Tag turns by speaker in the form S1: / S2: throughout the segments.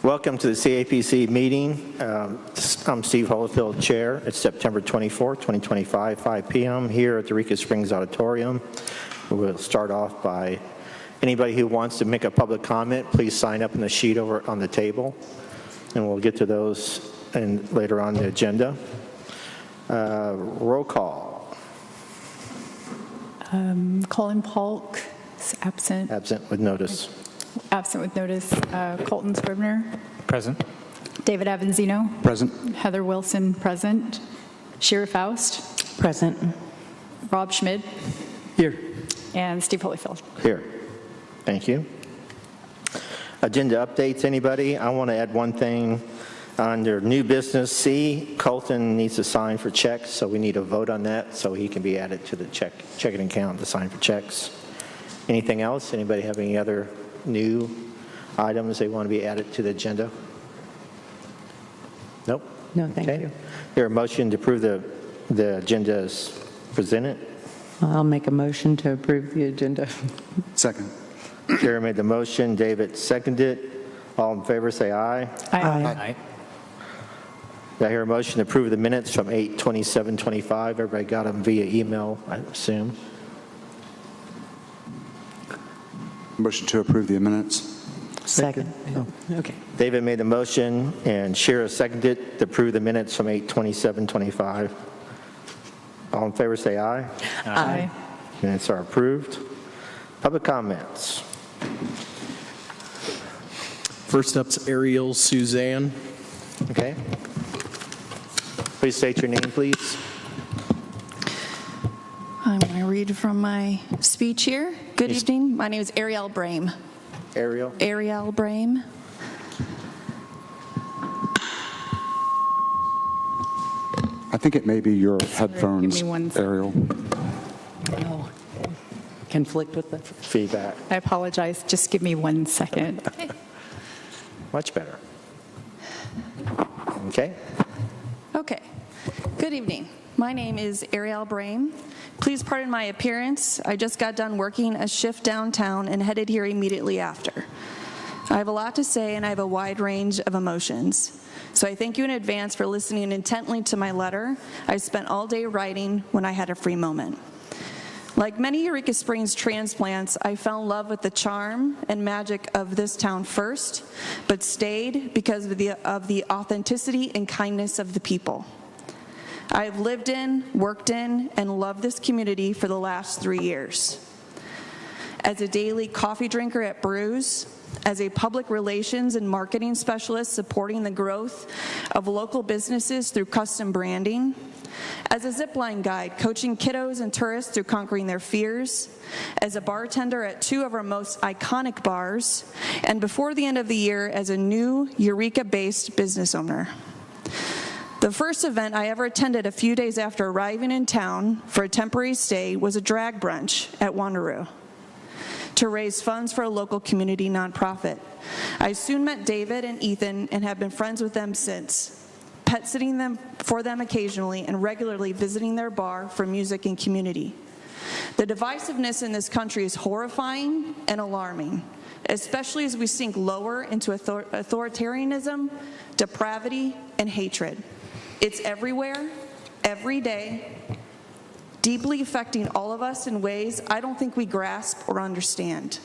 S1: Welcome to the CAPC meeting. I'm Steve Holyfield, Chair. It's September 24, 2025, 5 p.m. here at the Eureka Springs Auditorium. We'll start off by anybody who wants to make a public comment, please sign up in the sheet over on the table, and we'll get to those later on the agenda. Roll call.
S2: Colin Polk is absent.
S1: Absent with notice.
S2: Absent with notice. Colton Scribner.
S3: Present.
S2: David Avanzino.
S3: Present.
S2: Heather Wilson, present. Shira Faust.
S4: Present.
S2: Rob Schmid.
S3: Here.
S2: And Steve Holyfield.
S1: Here. Thank you. Agenda updates, anybody? I want to add one thing. Under new business C, Colton needs to sign for checks, so we need a vote on that so he can be added to the checking account to sign for checks. Anything else? Anybody have any other new items they want to be added to the agenda? Nope.
S4: No, thank you.
S1: There a motion to approve the agenda as presented?
S4: I'll make a motion to approve the agenda.
S3: Second.
S1: Chair made the motion. David seconded. All in favor say aye.
S3: Aye.
S1: Did I hear a motion to approve the minutes from 8/27/25? Everybody got them via email, I assume.
S3: Motion to approve the minutes.
S4: Second. Oh, okay.
S1: David made the motion, and Shira seconded to approve the minutes from 8/27/25. All in favor say aye.
S2: Aye.
S1: Minutes are approved. Public comments.
S5: First up's Ariel Suzanne.
S1: Okay. Please state your name, please.
S6: I'm going to read from my speech here. Good evening. My name is Ariel Brame.
S1: Ariel.
S6: Ariel Brame.
S3: I think it may be your headphones,
S2: give me one
S3: Ariel.
S4: Oh, conflict with the...
S1: Feedback.
S2: I apologize. Just give me 1 second.
S1: Much better. Okay.
S6: Okay. Good evening. My name is Ariel Brame. Please pardon my appearance. I just got done working a shift downtown and headed here immediately after. I have a lot to say and I have a wide range of emotions. So I thank you in advance for listening intently to my letter I spent all day writing when I had a free moment. Like many Eureka Springs transplants, I fell in love with the charm and magic of this town first, but stayed because of the authenticity and kindness of the people. I have lived in, worked in, and loved this community for the last 3 years. As a daily coffee drinker at Brews, as a public relations and marketing specialist supporting the growth of local businesses through custom branding, as a zipline guide coaching kiddos and tourists through conquering their fears, as a bartender at 2 of our most iconic bars, and before the end of the year as a new Eureka-based business owner. The first event I ever attended a few days after arriving in town for a temporary stay was a drag brunch at Wanderoo to raise funds for a local community nonprofit. I soon met David and Ethan and have been friends with them since, pet sitting for them occasionally and regularly visiting their bar for music and community. The divisiveness in this country is horrifying and alarming, especially as we sink lower into authoritarianism, depravity, and hatred. It's everywhere, every day, deeply affecting all of us in ways I don't think we grasp or understand.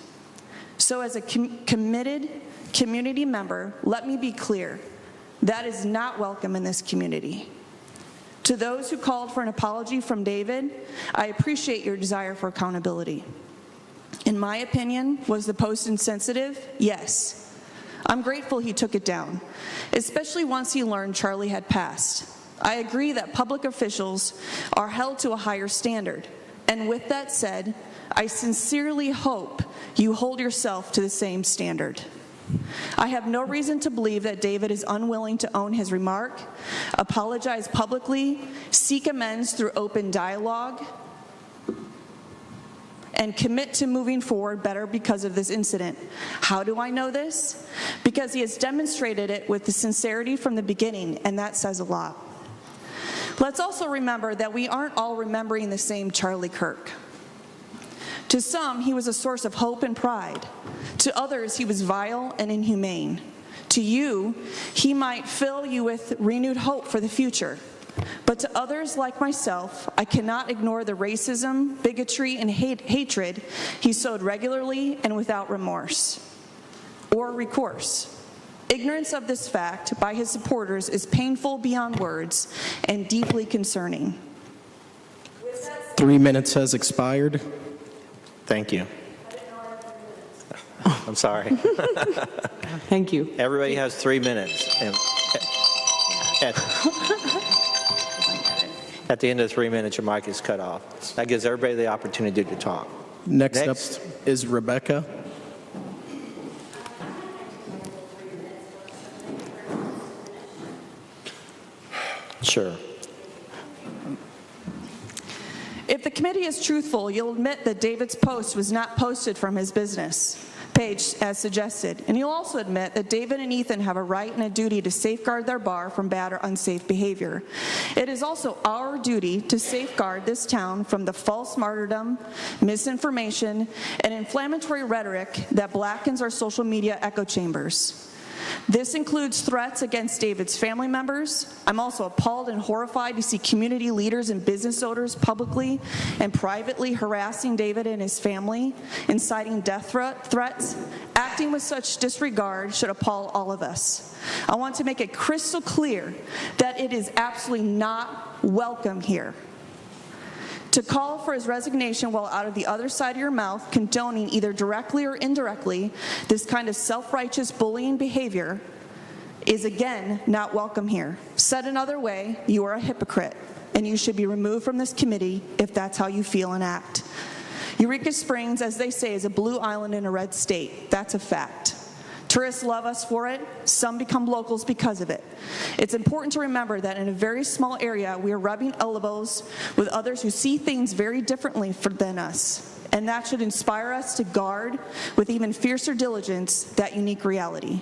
S6: So as a committed community member, let me be clear, that is not welcome in this community. To those who called for an apology from David, I appreciate your desire for accountability. In my opinion, was the post insensitive? Yes. I'm grateful he took it down, especially once he learned Charlie had passed. I agree that public officials are held to a higher standard, and with that said, I sincerely hope you hold yourself to the same standard. I have no reason to believe that David is unwilling to own his remark, apologize publicly, seek amends through open dialogue, and commit to moving forward better because of this incident. How do I know this? Because he has demonstrated it with the sincerity from the beginning, and that says a lot. Let's also remember that we aren't all remembering the same Charlie Kirk. To some, he was a source of hope and pride. To others, he was vile and inhumane. To you, he might fill you with renewed hope for the future. But to others like myself, I cannot ignore the racism, bigotry, and hatred he sowed regularly and without remorse or recourse. Ignorance of this fact by his supporters is painful beyond words and deeply concerning.
S5: 3 minutes has expired.
S1: Thank you. I'm sorry.
S4: Thank you.
S1: Everybody has 3 minutes. And at the end of 3 minutes, your mic is cut off. That gives everybody the opportunity to talk.
S5: Next up
S1: Next.
S5: is Rebecca.
S1: Sure.
S6: If the committee is truthful, you'll admit that David's post was not posted from his business page as suggested. And you'll also admit that David and Ethan have a right and a duty to safeguard their bar from bad or unsafe behavior. It is also our duty to safeguard this town from the false martyrdom, misinformation, and inflammatory rhetoric that blackens our social media echo chambers. This includes threats against David's family members. I'm also appalled and horrified to see community leaders and business owners publicly and privately harassing David and his family, inciting death threats. Acting with such disregard should appall all of us. I want to make it crystal clear that it is absolutely not welcome here. To call for his resignation while out of the other side of your mouth, condoning either directly or indirectly this kind of self-righteous bullying behavior is again not welcome here. Said another way, you are a hypocrite, and you should be removed from this committee if that's how you feel and act. Eureka Springs, as they say, is a blue island in a red state. That's a fact. Tourists love us for it. Some become locals because of it. It's important to remember that in a very small area, we are rubbing elbows with others who see things very differently than us. And that should inspire us to guard with even fiercer diligence that unique reality.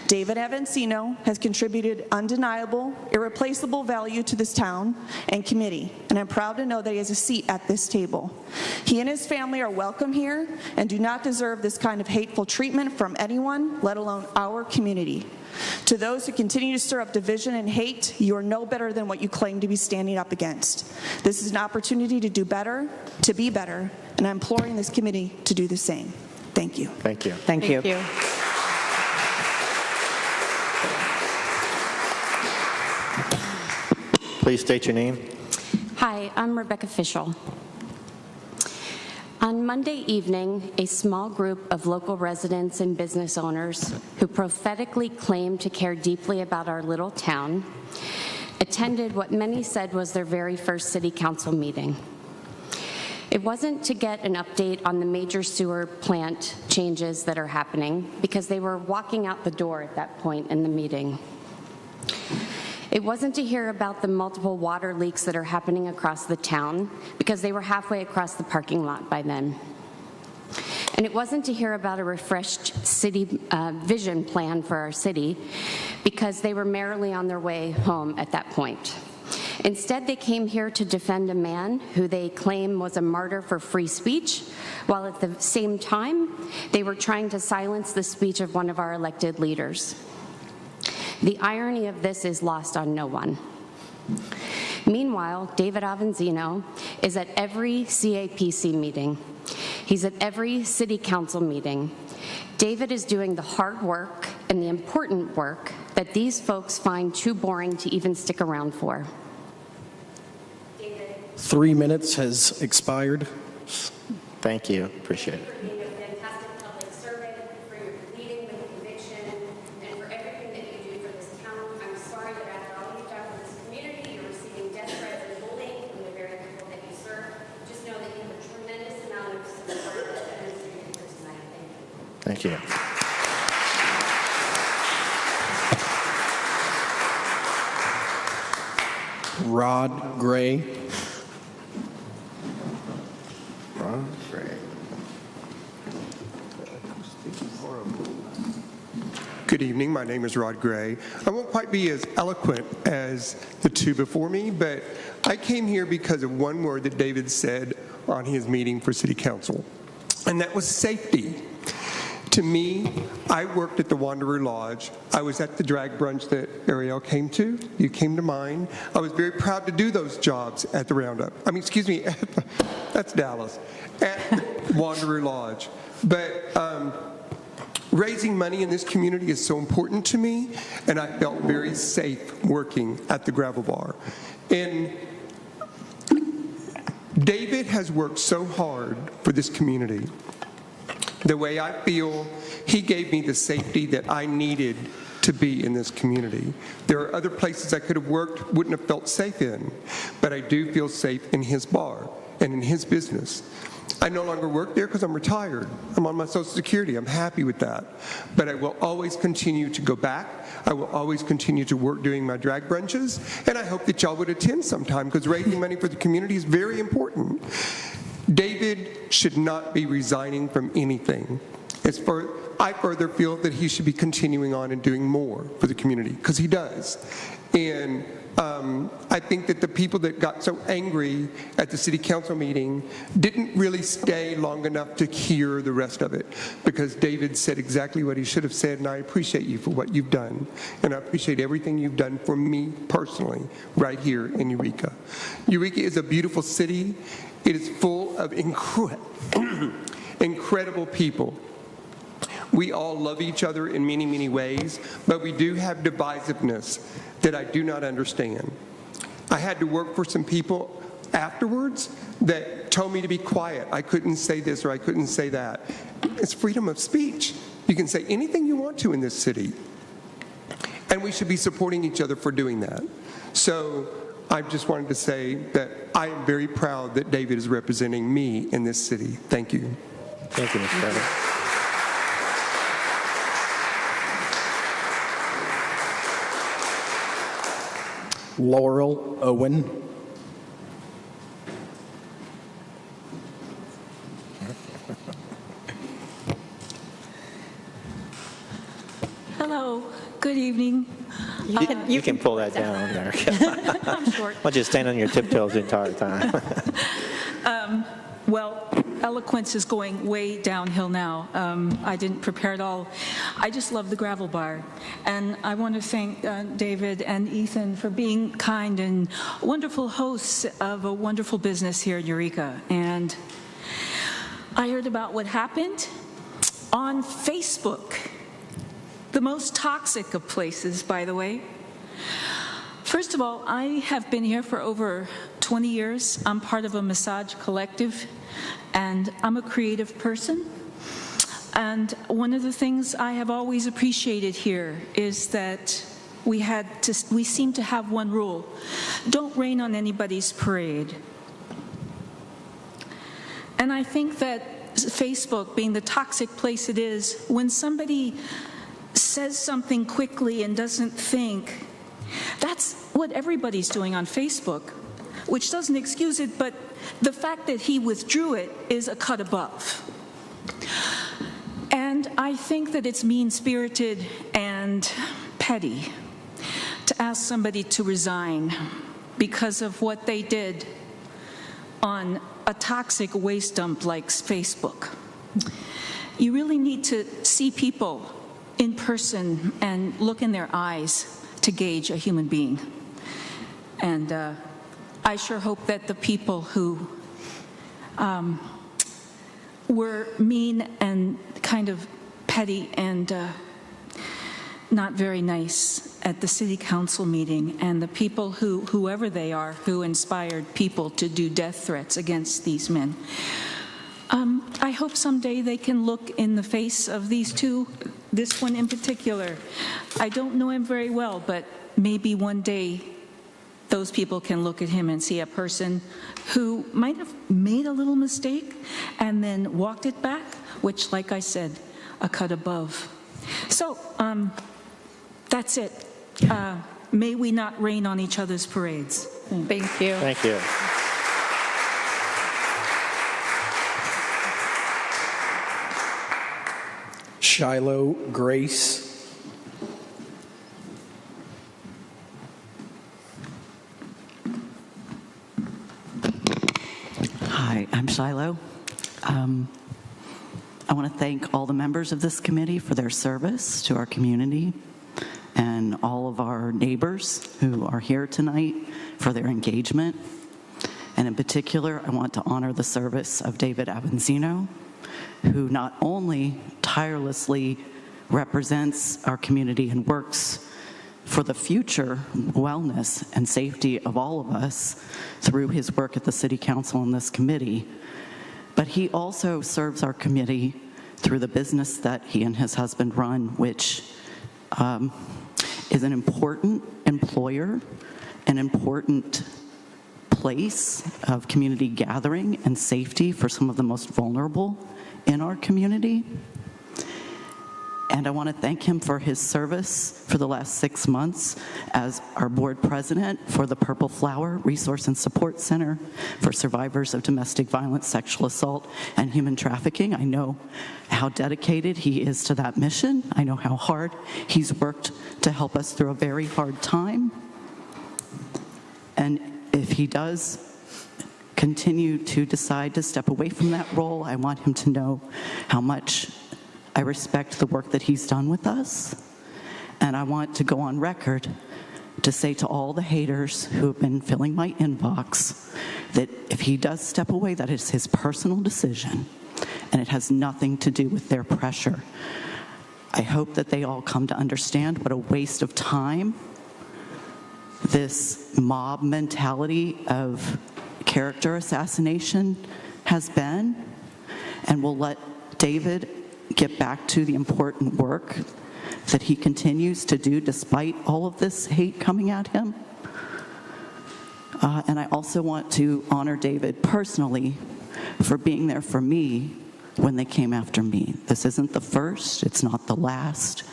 S6: David Avancino has contributed undeniable, irreplaceable value to this town and committee, and I'm proud to know that he has a seat at this table. He and his family are welcome here and do not deserve this kind of hateful treatment from anyone, let alone our community. To those who continue to stir up division and hate, you are no better than what you claim to be standing up against. This is an opportunity to do better, to be better, and I'm imploring this committee to do the same. Thank you.
S1: Thank you.
S4: Thank you.
S1: Please state your name.
S7: Hi, I'm Rebecca Fischel. On Monday evening, a small group of local residents and business owners who prophetically claimed to care deeply about our little town attended what many said was their very first city council meeting. It wasn't to get an update on the major sewer plant changes that are happening, because they were walking out the door at that point in the meeting. It wasn't to hear about the multiple water leaks that are happening across the town, because they were halfway across the parking lot by then. And it wasn't to hear about a refreshed city vision plan for our city, because they were merrily on their way home at that point. Instead, they came here to defend a man who they claim was a martyr for free speech, while at the same time, they were trying to silence the speech of one of our elected leaders. The irony of this is lost on no one. Meanwhile, David Avancino is at every CAPC meeting. He's at every city council meeting. David is doing the hard work and the important work that these folks find too boring to even stick around for.
S5: 3 minutes has expired.
S1: Thank you. Appreciate it.
S7: For being a fantastic public servant, for your leading with conviction, and for everything that you do for this town. I'm sorry that after all you've done for this community, you're receiving death threats and bullying from the very people that you serve. Just know that you have a tremendous amount of support that's demonstrated here tonight. Thank you.
S1: Thank you.
S5: Rod Gray.
S8: Good evening. My name is Rod Gray. I won't quite be as eloquent as the two before me, but I came here because of one word that David said on his meeting for City Council, and that was safety. To me, I worked at the Wanderer Lodge. I was at the drag brunch that Ariel came to. You came to mine. I was very proud to do those jobs at the Roundup. I mean, excuse me, that's Dallas, at Wanderer Lodge. But raising money in this community is so important to me, and I felt very safe working at the Gravel Bar. And David has worked so hard for this community. The way I feel, he gave me the safety that I needed to be in this community. There are other places I could have worked, wouldn't have felt safe in, but I do feel safe in his bar and in his business. I no longer work there because I'm retired. I'm on my Social Security. I'm happy with that. But I will always continue to go back. I will always continue to work doing my drag brunches, and I hope that y'all would attend sometime because raising money for the community is very important. David should not be resigning from anything. I further feel that he should be continuing on and doing more for the community, because he does. And I think that the people that got so angry at the city council meeting didn't really stay long enough to hear the rest of it, because David said exactly what he should have said, and I appreciate you for what you've done. And I appreciate everything you've done for me personally right here in Eureka. Eureka is a beautiful city. It is full of incredible people. We all love each other in many, many ways, but we do have divisiveness that I do not understand. I had to work for some people afterwards that told me to be quiet. I couldn't say this or I couldn't say that. It's freedom of speech. You can say anything you want to in this city. And we should be supporting each other for doing that. So I just wanted to say that I am very proud that David is representing me in this city. Thank you.
S1: Thank you, Mr. Carter.
S5: Laurel Owen.
S9: Hello, good evening.
S1: You can pull that down there.
S9: I'm short.
S1: Why don't you stand on your tiptoes the entire time?
S9: Well, eloquence is going way downhill now. I didn't prepare at all. I just love the gravel bar. And I want to thank David and Ethan for being kind and wonderful hosts of a wonderful business here in Eureka. And I heard about what happened on Facebook. The most toxic of places, by the way. First of all, I have been here for over 20 years. I'm part of a massage collective, and I'm a creative person. And one of the things I have always appreciated here is that we seem to have one rule: don't rain on anybody's parade. And I think that Facebook, being the toxic place it is, when somebody says something quickly and doesn't think, that's what everybody's doing on Facebook, which doesn't excuse it, but the fact that he withdrew it is a cut above. And I think that it's mean-spirited and petty to ask somebody to resign because of what they did on a toxic waste dump like Facebook. You really need to see people in person and look in their eyes to gauge a human being. And I sure hope that the people who were mean and kind of petty and not very nice at the city council meeting, and the people whoever they are, who inspired people to do death threats against these men, I hope someday they can look in the face of these two, this one in particular. I don't know him very well, but maybe one day those people can look at him and see a person who might have made a little mistake and then walked it back, which, like I said, a cut above. So that's it. May we not rain on each other's parades.
S2: Thank you.
S1: Thank you.
S5: Shiloh Grace.
S10: Hi, I'm Shiloh. I want to thank all the members of this committee for their service to our community, and all of our neighbors who are here tonight for their engagement. And in particular, I want to honor the service of David Avanzino, who not only tirelessly represents our community and works for the future wellness and safety of all of us through his work at the City Council and this committee, but he also serves our committee through the business that he and his husband run, which is an important employer, an important place of community gathering and safety for some of the most vulnerable in our community. And I want to thank him for his service for the last 6 months as our board president for the Purple Flower Resource and Support Center for survivors of domestic violence, sexual assault, and human trafficking. I know how dedicated he is to that mission. I know how hard he's worked to help us through a very hard time. And if he does continue to decide to step away from that role, I want him to know how much I respect the work that he's done with us. And I want to go on record to say to all the haters who have been filling my inbox that if he does step away, that is his personal decision, and it has nothing to do with their pressure. I hope that they all come to understand what a waste of time this mob mentality of character assassination has been, and will let David get back to the important work that he continues to do despite all of this hate coming at him. And I also want to honor David personally for being there for me when they came after me. This isn't the first, it's not the last,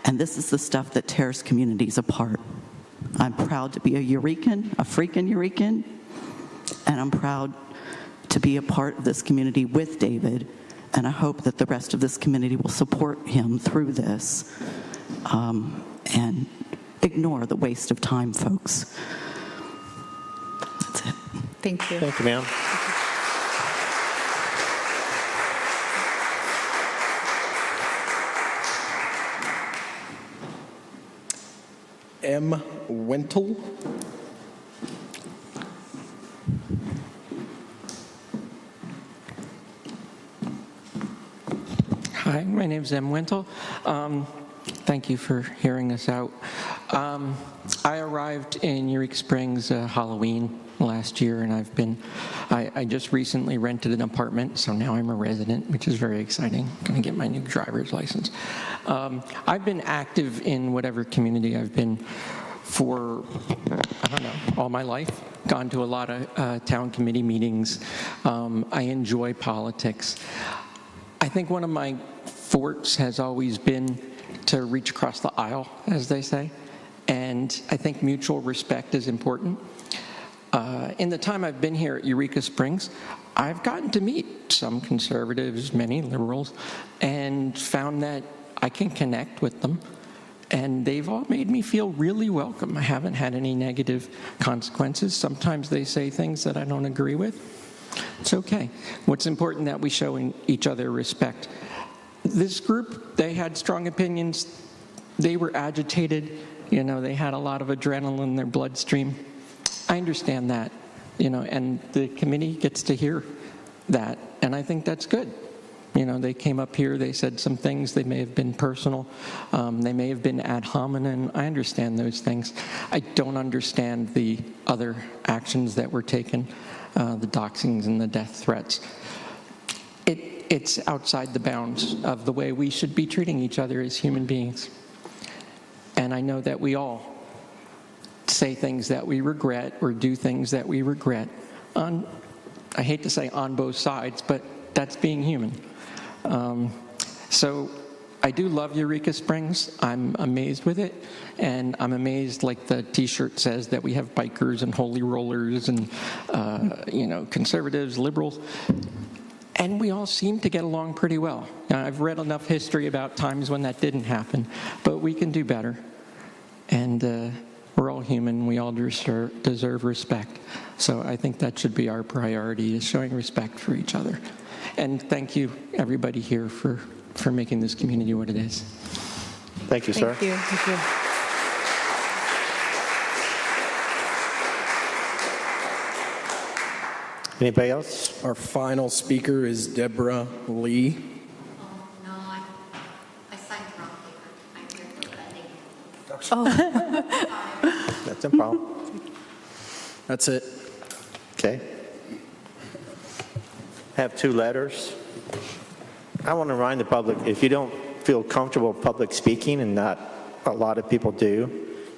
S10: and this is the stuff that tears communities apart. I'm proud to be a Eurekan, a freaking Eurekan, and I'm proud to be a part of this community with David. And I hope that the rest of this community will support him through this and ignore the waste of time, folks. That's it.
S2: Thank you.
S1: Thank you, ma'am.
S5: M. Wintle.
S11: Hi, my name is M. Wintle. Thank you for hearing us out. I arrived in Eureka Springs Halloween last year, and I just recently rented an apartment, so now I'm a resident, which is very exciting. I'm going to get my new driver's license. I've been active in whatever community I've been for, I don't know, all my life. Gone to a lot of town committee meetings. I enjoy politics. I think one of my fortes has always been to reach across the aisle, as they say, and I think mutual respect is important. In the time I've been here at Eureka Springs, I've gotten to meet some conservatives, many liberals, and found that I can connect with them, and they've all made me feel really welcome. I haven't had any negative consequences. Sometimes they say things that I don't agree with. It's okay. What's important that we show in each other respect. This group, they had strong opinions. They were agitated. They had a lot of adrenaline in their bloodstream. I understand that, and the committee gets to hear that, and I think that's good. They came up here, they said some things, they may have been personal, they may have been ad hominem. I understand those things. I don't understand the other actions that were taken, the doxings and the death threats. It's outside the bounds of the way we should be treating each other as human beings. And I know that we all say things that we regret or do things that we regret on, I hate to say on both sides, but that's being human. So I do love Eureka Springs. I'm amazed with it, and I'm amazed, like the T-shirt says, that we have bikers and holy rollers and conservatives, liberals, and we all seem to get along pretty well. Now, I've read enough history about times when that didn't happen, but we can do better, and we're all human. We all deserve respect. So I think that should be our priority, is showing respect for each other. And thank you, everybody here, for making this community what it is.
S1: Thank you, sir.
S2: Thank you. Thank you.
S1: Anybody else?
S5: Our final speaker is Deborah Lee.
S12: No, I signed the wrong paper. I'm here for the thing.
S1: That's no problem.
S5: That's it.
S1: Okay. I have 2 letters. I want to remind the public, if you don't feel comfortable public speaking, and not a lot of people do,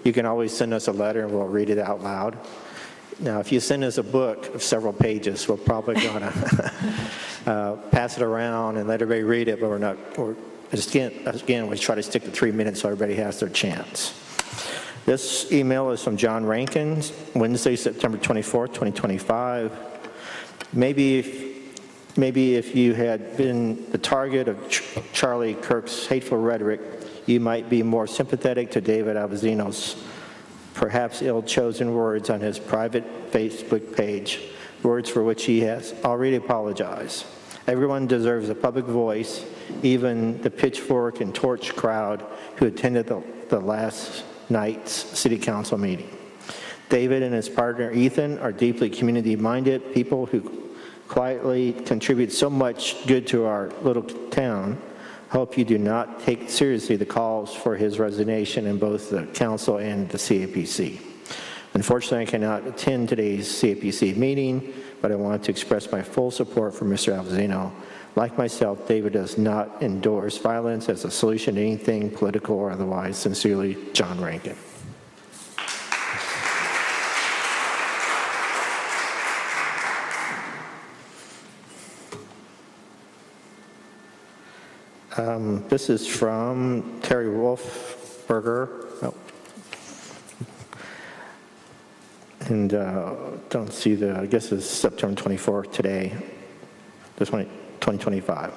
S1: you can always send us a letter and we'll read it out loud. Now, if you send us a book of several pages, we're probably going to pass it around and let everybody read it, but we're not. Again, we try to stick to 3 minutes so everybody has their chance. This email is from John Rankin, Wednesday, September 24th, 2025. Maybe if you had been the target of Charlie Kirk's hateful rhetoric, you might be more sympathetic to David Avazino's perhaps ill-chosen words on his private Facebook page, words for which he has already apologized. Everyone deserves a public voice, even the pitchfork and torch crowd who attended the last night's city council meeting. David and his partner Ethan are deeply community-minded people who quietly contribute so much good to our little town. Hope you do not take seriously the calls for his resignation in both the council and the CAPC. Unfortunately, I cannot attend today's CAPC meeting, but I want to express my full support for Mr. Avazino. Like myself, David does not endorse violence as a solution to anything political or otherwise. Sincerely, John Rankin. This is from Terry Wolfberger. Oh. And don't see I guess it's September 24th today, 2025.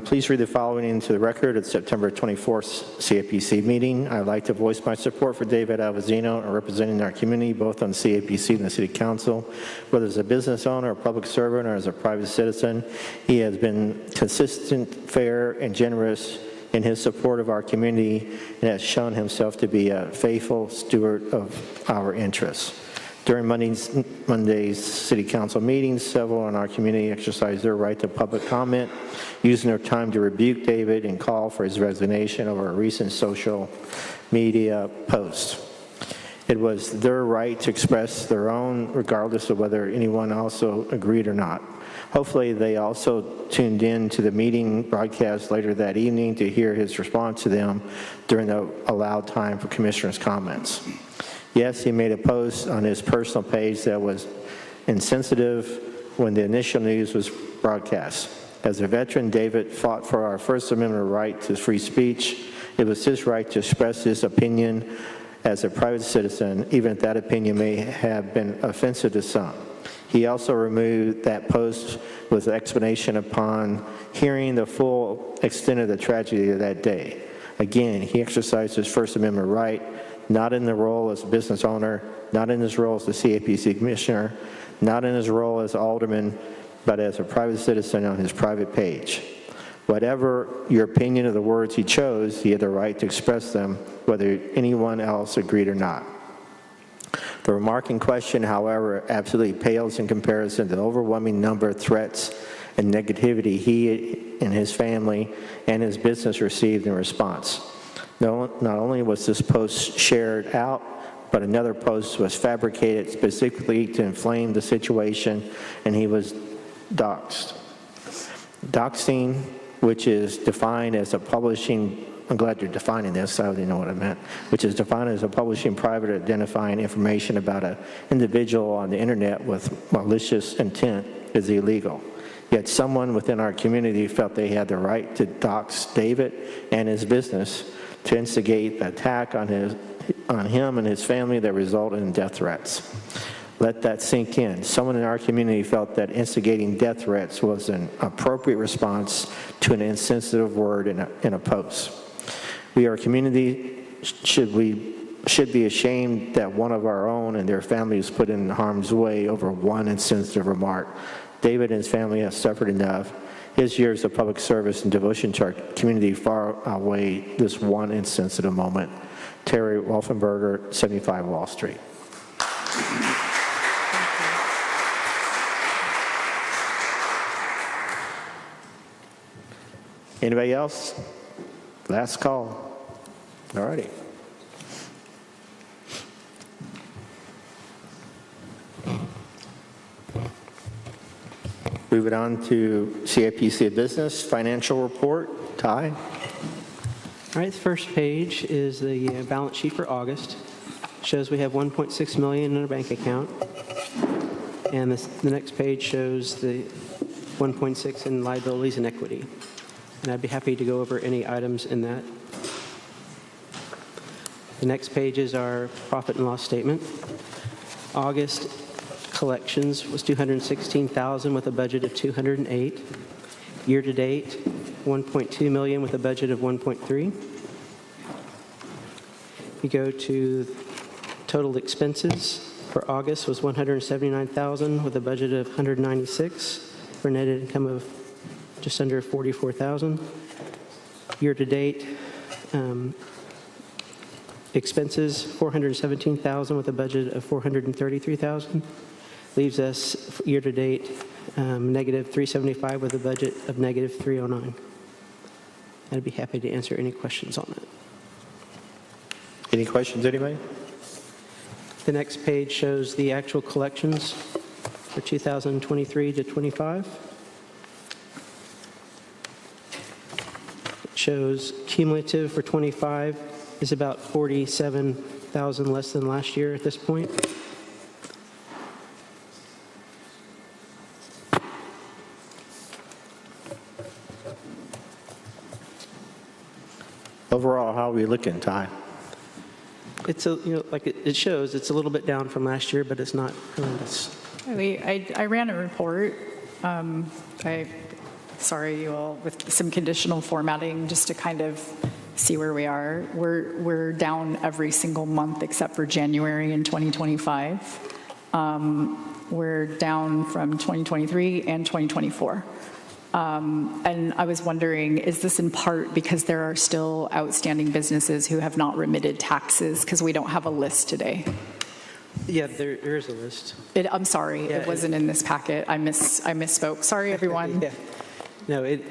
S1: Please read the following into the record at September 24th CAPC meeting. I'd like to voice my support for David Avazino, representing our community both on CAPC and the City Council. Whether as a business owner, a public servant, or as a private citizen, he has been consistent, fair, and generous in his support of our community and has shown himself to be a faithful steward of our interests. During Monday's City Council meetings, several in our community exercised their right to public comment, using their time to rebuke David and call for his resignation over a recent social media post. It was their right to express their own, regardless of whether anyone also agreed or not. Hopefully, they also tuned in to the meeting broadcast later that evening to hear his response to them during the allowed time for commissioners' comments. Yes, he made a post on his personal page that was insensitive when the initial news was broadcast. As a veteran, David fought for our First Amendment right to free speech. It was his right to express his opinion as a private citizen, even if that opinion may have been offensive to some. He also removed that post with an explanation upon hearing the full extent of the tragedy of that day. Again, he exercised his First Amendment right, not in the role as a business owner, not in his role as the CAPC commissioner, not in his role as alderman, but as a private citizen on his private page. Whatever your opinion of the words he chose, he had the right to express them, whether anyone else agreed or not. The remark in question, however, absolutely pales in comparison to the overwhelming number of threats and negativity he and his family and his business received in response. Not only was this post shared out, but another post was fabricated specifically to inflame the situation, and he was doxxed. Doxing, which is defined as a publishing, I'm glad you're defining this, I didn't know what I meant, which is defined as a publishing private identifying information about an individual on the internet with malicious intent, is illegal. Yet someone within our community felt they had the right to dox David and his business to instigate the attack on him and his family that resulted in death threats. Let that sink in. Someone in our community felt that instigating death threats was an appropriate response to an insensitive word in a post. We, our community, should be ashamed that one of our own and their families put in harm's way over one insensitive remark. David and his family have suffered enough. His years of public service and devotion to our community far outweigh this one insensitive moment. Terry Wolfenberger, 75 Wall Street. Anybody else? Last call. All righty. Move it on to CAPC Business Financial Report. Ty?
S13: All right, the first page is the balance sheet for August. Shows we have $1.6 million in our bank account. And the next page shows the $1.6 in liabilities and equity. And I'd be happy to go over any items in that. The next page is our profit and loss statement. August collections was $216,000 with a budget of $208,000. Year to date, $1.2 million with a budget of $1.3. You go to total expenses for August was $179,000 with a budget of $196,000 for net income of just under $44,000. Year to date, expenses $417,000 with a budget of $433,000. Leaves us year to date negative $375,000 with a budget of negative $309,000. I'd be happy to answer any questions on that.
S1: Any questions, anybody?
S13: The next page shows the actual collections for 2023 to 25. It shows cumulative for 25 is about $47,000 less than last year at this point.
S1: Overall, how are we looking, Ty?
S13: It's like it shows, it's a little bit down from last year, but it's not horrendous.
S2: I ran a report. Sorry, you all, with some conditional formatting just to kind of see where we are. We're down every single month except for January in 2025. We're down from 2023 and 2024. And I was wondering, is this in part because there are still outstanding businesses who have not remitted taxes because we don't have a list today?
S13: Yeah, there is a list.
S2: I'm sorry,
S13: Yeah,
S2: it wasn't in this packet. I misspoke. Sorry, everyone.
S13: Yeah. No, it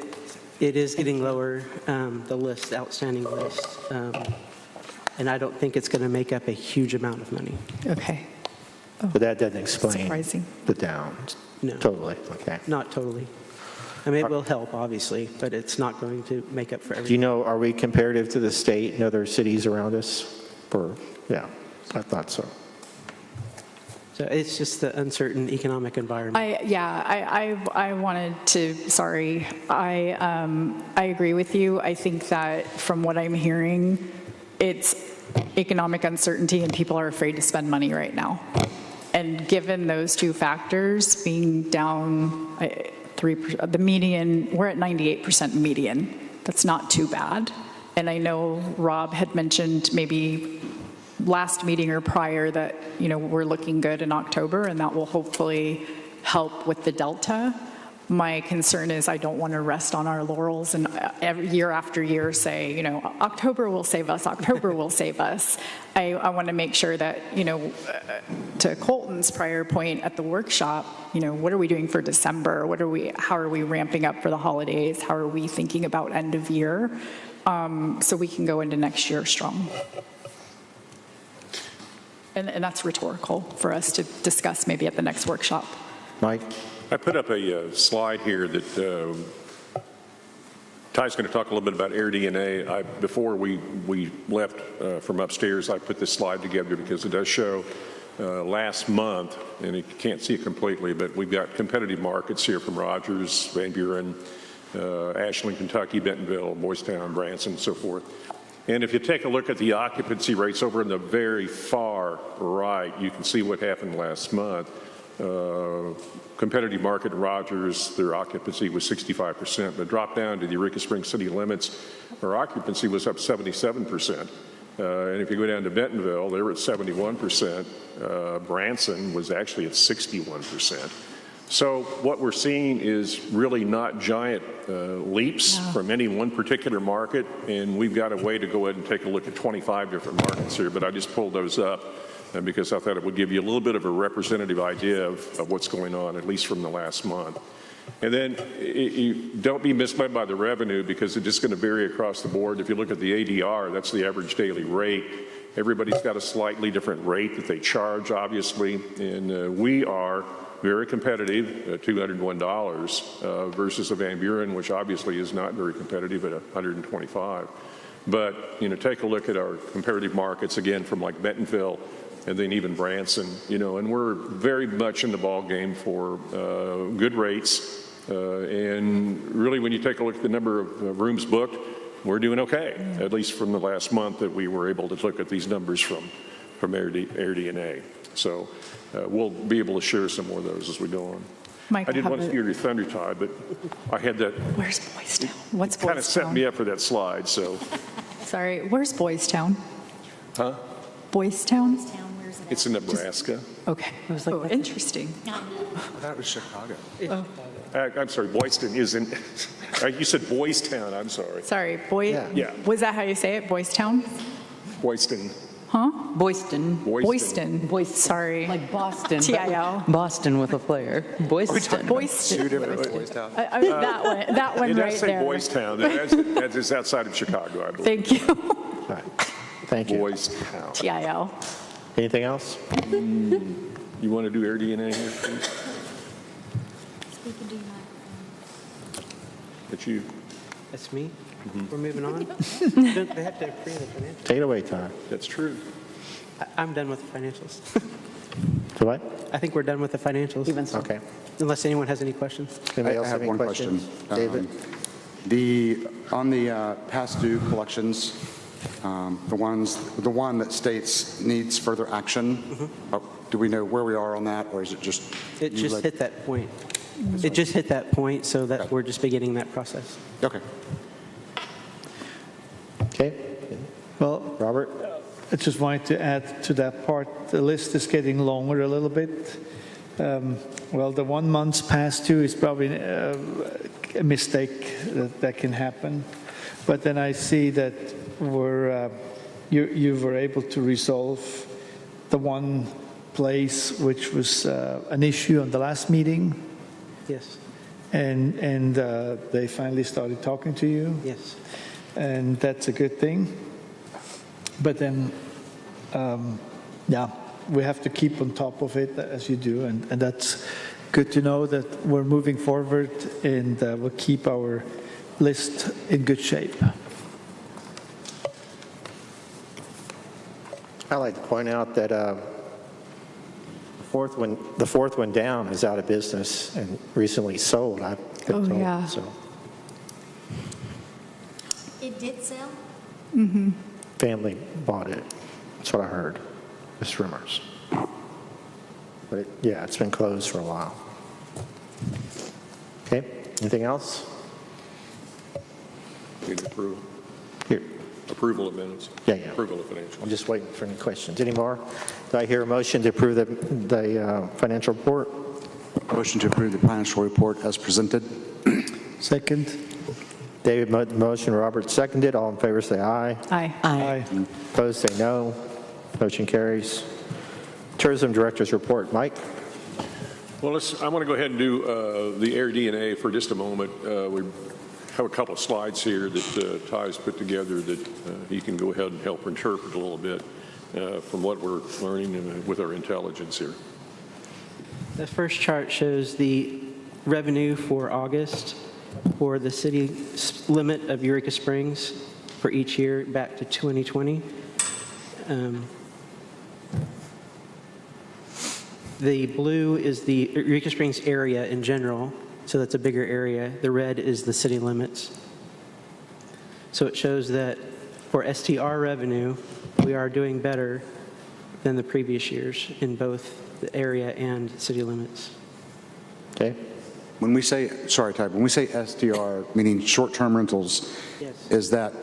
S13: is getting lower, the list, the outstanding list. And I don't think it's going to make up a huge amount of money.
S2: Okay.
S1: But that doesn't explain
S2: Surprising.
S1: the down.
S13: No.
S1: Totally. Okay.
S13: Not totally. I mean, it will help, obviously, but it's not going to make up for everything.
S1: Do you know, are we comparative to the state and other cities around us? Yeah, I thought so.
S13: So it's just the uncertain economic environment.
S2: I wanted to, sorry, I agree with you. I think that from what I'm hearing, it's economic uncertainty and people are afraid to spend money right now. And given those two factors, being down 3%, the median, we're at 98% median. That's not too bad. And I know Rob had mentioned maybe last meeting or prior that, we're looking good in October, and that will hopefully help with the delta. My concern is I don't want to rest on our laurels and every year after year say, October will save us, October will save us. I want to make sure that, to Colton's prior point at the workshop, what are we doing for December? How are we ramping up for the holidays? How are we thinking about end of year? So we can go into next year strong. And that's rhetorical for us to discuss maybe at the next workshop.
S1: Mike?
S14: I put up a slide here that Ty's going to talk a little bit about Air DNA. Before we left from upstairs, I put this slide together because it does show last month, and you can't see it completely, but we've got competitive markets here from Rogers, Van Buren, Ashland, Kentucky, Bentonville, Boys Town, Branson, and so forth. And if you take a look at the occupancy rates over in the very far right, you can see what happened last month. Competitive market Rogers, their occupancy was 65%, but dropped down to the Eureka Springs city limits, our occupancy was up 77%. And if you go down to Bentonville, they were at 71%. Branson was actually at 61%. So what we're seeing is really not giant leaps from any one particular market, and we've got a way to go ahead and take a look at 25 different markets here, but I just pulled those up because I thought it would give you a little bit of a representative idea of what's going on, at least from the last month. And then you don't be misled by the revenue because it's just going to vary across the board. If you look at the ADR, that's the average daily rate. Everybody's got a slightly different rate that they charge, obviously, and we are very competitive at $201 versus a Van Buren, which obviously is not very competitive at $125. But, take a look at our comparative markets, again, from like Bentonville and then even Branson, and we're very much in the ball game for good rates. And really, when you take a look at the number of rooms booked, we're doing okay, at least from the last month that we were able to look at these numbers from AirDNA. So we'll be able to share some more of those as we go on.
S2: Mike,
S14: I didn't want to steer your thunder, Ty, but I had that.
S2: Where's Boys Town? What's Boys Town?
S14: Kind of set me up for that slide, so.
S2: Sorry, where's Boys Town?
S14: Huh?
S2: Boys Town?
S14: It's in Nebraska.
S2: Okay. I was like, interesting.
S3: I thought it was Chicago.
S14: I'm sorry, Boyston is in, you said Boys Town, I'm sorry.
S2: Sorry,
S14: Yeah.
S2: Was that how you say it? Boys Town?
S14: Boyston.
S2: Huh?
S4: Boyston.
S2: Boyston. Sorry.
S4: Like Boston.
S2: TIL.
S4: Boston with a flair. Boyston.
S2: Boyston.
S3: Two different Boys Town.
S2: That one
S14: It
S2: right
S14: does say
S2: there.
S14: Boys Town. That is outside of Chicago, I believe.
S2: Thank you.
S1: All right. Thank you.
S14: Boys Town.
S2: TIL.
S1: Anything else?
S14: You want to do AirDNA here, please? That's you.
S13: That's me. We're moving on. They have to approve the financials.
S1: Take it away, Ty.
S14: That's true.
S13: I'm done with the financials.
S1: So what?
S13: I think we're done with the financials.
S1: Okay.
S13: Unless anyone has any questions.
S1: Anybody
S3: I
S1: else
S3: have
S1: any
S3: one
S1: questions?
S3: question.
S1: David?
S3: On the past due collections, the one that states needs further action, do we know where we are on that, or is it just?
S13: It just hit that point. It just hit that point, so that we're just beginning that process.
S3: Okay.
S1: Okay.
S15: Well,
S1: Robert?
S15: I just wanted to add to that part, the list is getting longer a little bit. Well, the 1 month past due is probably a mistake that can happen. But then I see that you were able to resolve the one place which was an issue on the last meeting.
S13: Yes.
S15: And they finally started talking to you.
S13: Yes.
S15: And that's a good thing. But then, we have to keep on top of it as you do, and that's good to know that we're moving forward and we'll keep our list in good shape.
S1: I'd like to point out that the fourth one down is out of business and recently sold. I've been told,
S2: yeah.
S1: so.
S12: It did sell?
S2: Mm-hmm.
S1: Family bought it. That's what I heard. Just rumors. But it's been closed for a while. Okay, anything else?
S14: Need approval.
S1: Here.
S14: Approval of minutes.
S1: Yeah.
S14: Approval of financials.
S1: I'm just waiting for any questions. Any more? Do I hear a motion to approve the financial report?
S3: Motion to approve the financial report as presented.
S15: Second.
S1: David motion, Robert seconded. All in favor say aye.
S2: Aye.
S15: Aye.
S1: Opposed say no. Motion carries. Tourism Director's report. Mike?
S14: Well, I want to go ahead and do the AirDNA for just a moment. We have a couple of slides here that Ty's put together that he can go ahead and help interpret a little bit from what we're learning with our intelligence here.
S13: The first chart shows the revenue for August for the city limit of Eureka Springs for each year back to 2020. The blue is the Eureka Springs area in general, so that's a bigger area. The red is the city limits. So it shows that for STR revenue, we are doing better than the previous years in both the area and city limits.
S1: Okay.
S3: When we say, sorry, Ty, when we say STR, meaning short-term rentals,
S13: Yes.
S3: does that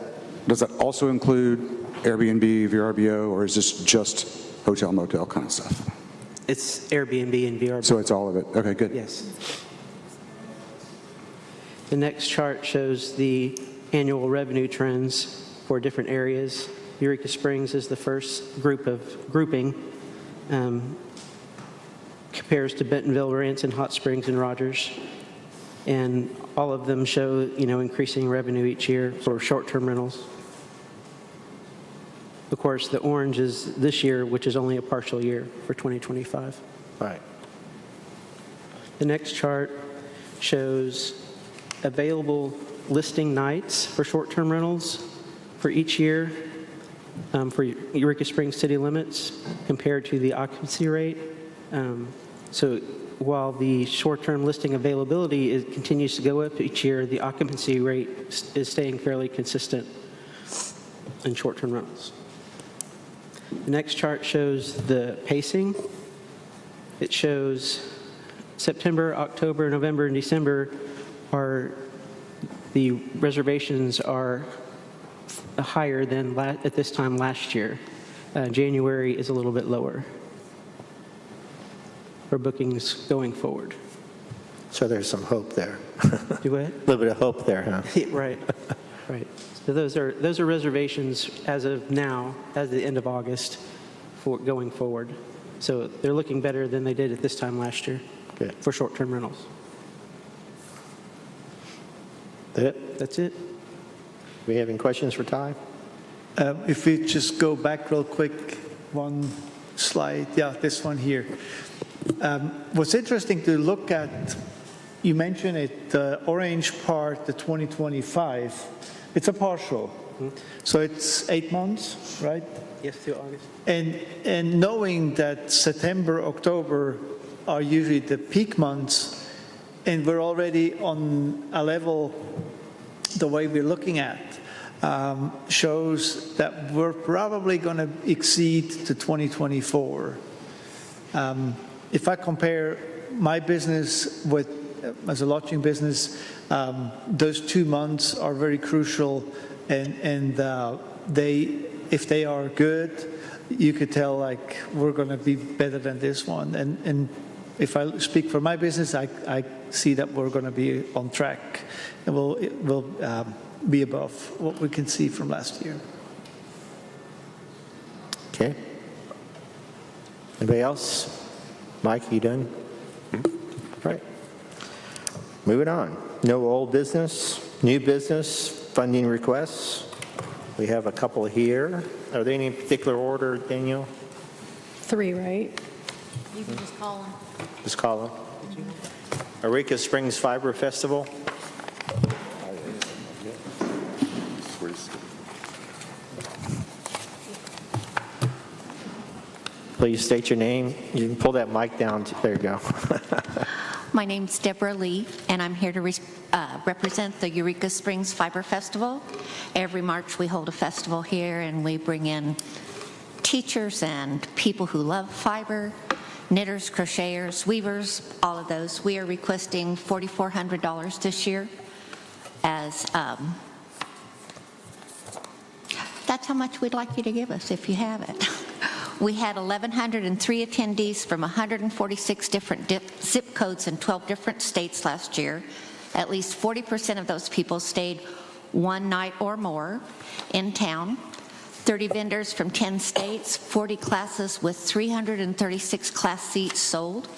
S3: also include Airbnb, VRBO, or is this just hotel, motel kind of stuff?
S13: It's Airbnb and VRBO.
S3: So it's all of it? Okay, good.
S13: Yes. The next chart shows the annual revenue trends for different areas. Eureka Springs is the first grouping. Compares to Bentonville, Ranson, Hot Springs, and Rogers. And all of them show, increasing revenue each year for short-term rentals. Of course, the orange is this year, which is only a partial year for 2025.
S1: Right.
S13: The next chart shows available listing nights for short-term rentals for each year for Eureka Springs city limits compared to the occupancy rate. So while the short-term listing availability continues to go up each year, the occupancy rate is staying fairly consistent in short-term rentals. The next chart shows the pacing. It shows September, October, November, and December the reservations are higher than at this time last year. January is a little bit lower for bookings going forward.
S1: So there's some hope there.
S13: Do what?
S1: A little bit of hope there, huh?
S13: Right, right. So those are reservations as of now, as the end of August, for going forward. So they're looking better than they did at this time last year.
S1: Good.
S13: For short-term rentals. That's it.
S1: We have any questions for Ty?
S15: If we just go back real quick, one slide. Yeah, this one here. What's interesting to look at, you mentioned it, the orange part, the 2025, it's a partial. So it's 8 months, right?
S13: Yes, through August.
S15: And knowing that September, October are usually the peak months, and we're already on a level, the way we're looking at, shows that we're probably going to exceed the 2024. If I compare my business with, as a lodging business, those 2 months are very crucial, and if they are good, you could tell like we're going to be better than this one. And if I speak for my business, I see that we're going to be on track, and we'll be above what we can see from last year.
S1: Okay. Anybody else? Mike, you done? Right. Moving on. No old business, new business, funding requests. We have a couple here. Are they in any particular order, Daniel?
S2: 3, right?
S12: You can just call them.
S1: Just call them. Eureka Springs Fiber Festival. Please state your name. You can pull that mic down. There you go.
S12: My name's Deborah Lee, and I'm here to represent the Eureka Springs Fiber Festival. Every March we hold a festival here, and we bring in teachers and people who love fiber, knitters, crocheters, weavers, all of those. We are requesting $4,400 this year as that's how much we'd like you to give us if you have it. We had 1,103 attendees from 146 different zip codes in 12 different states last year. At least 40% of those people stayed 1 night or more in town. 30 vendors from 10 states, 40 classes with 336 class seats sold,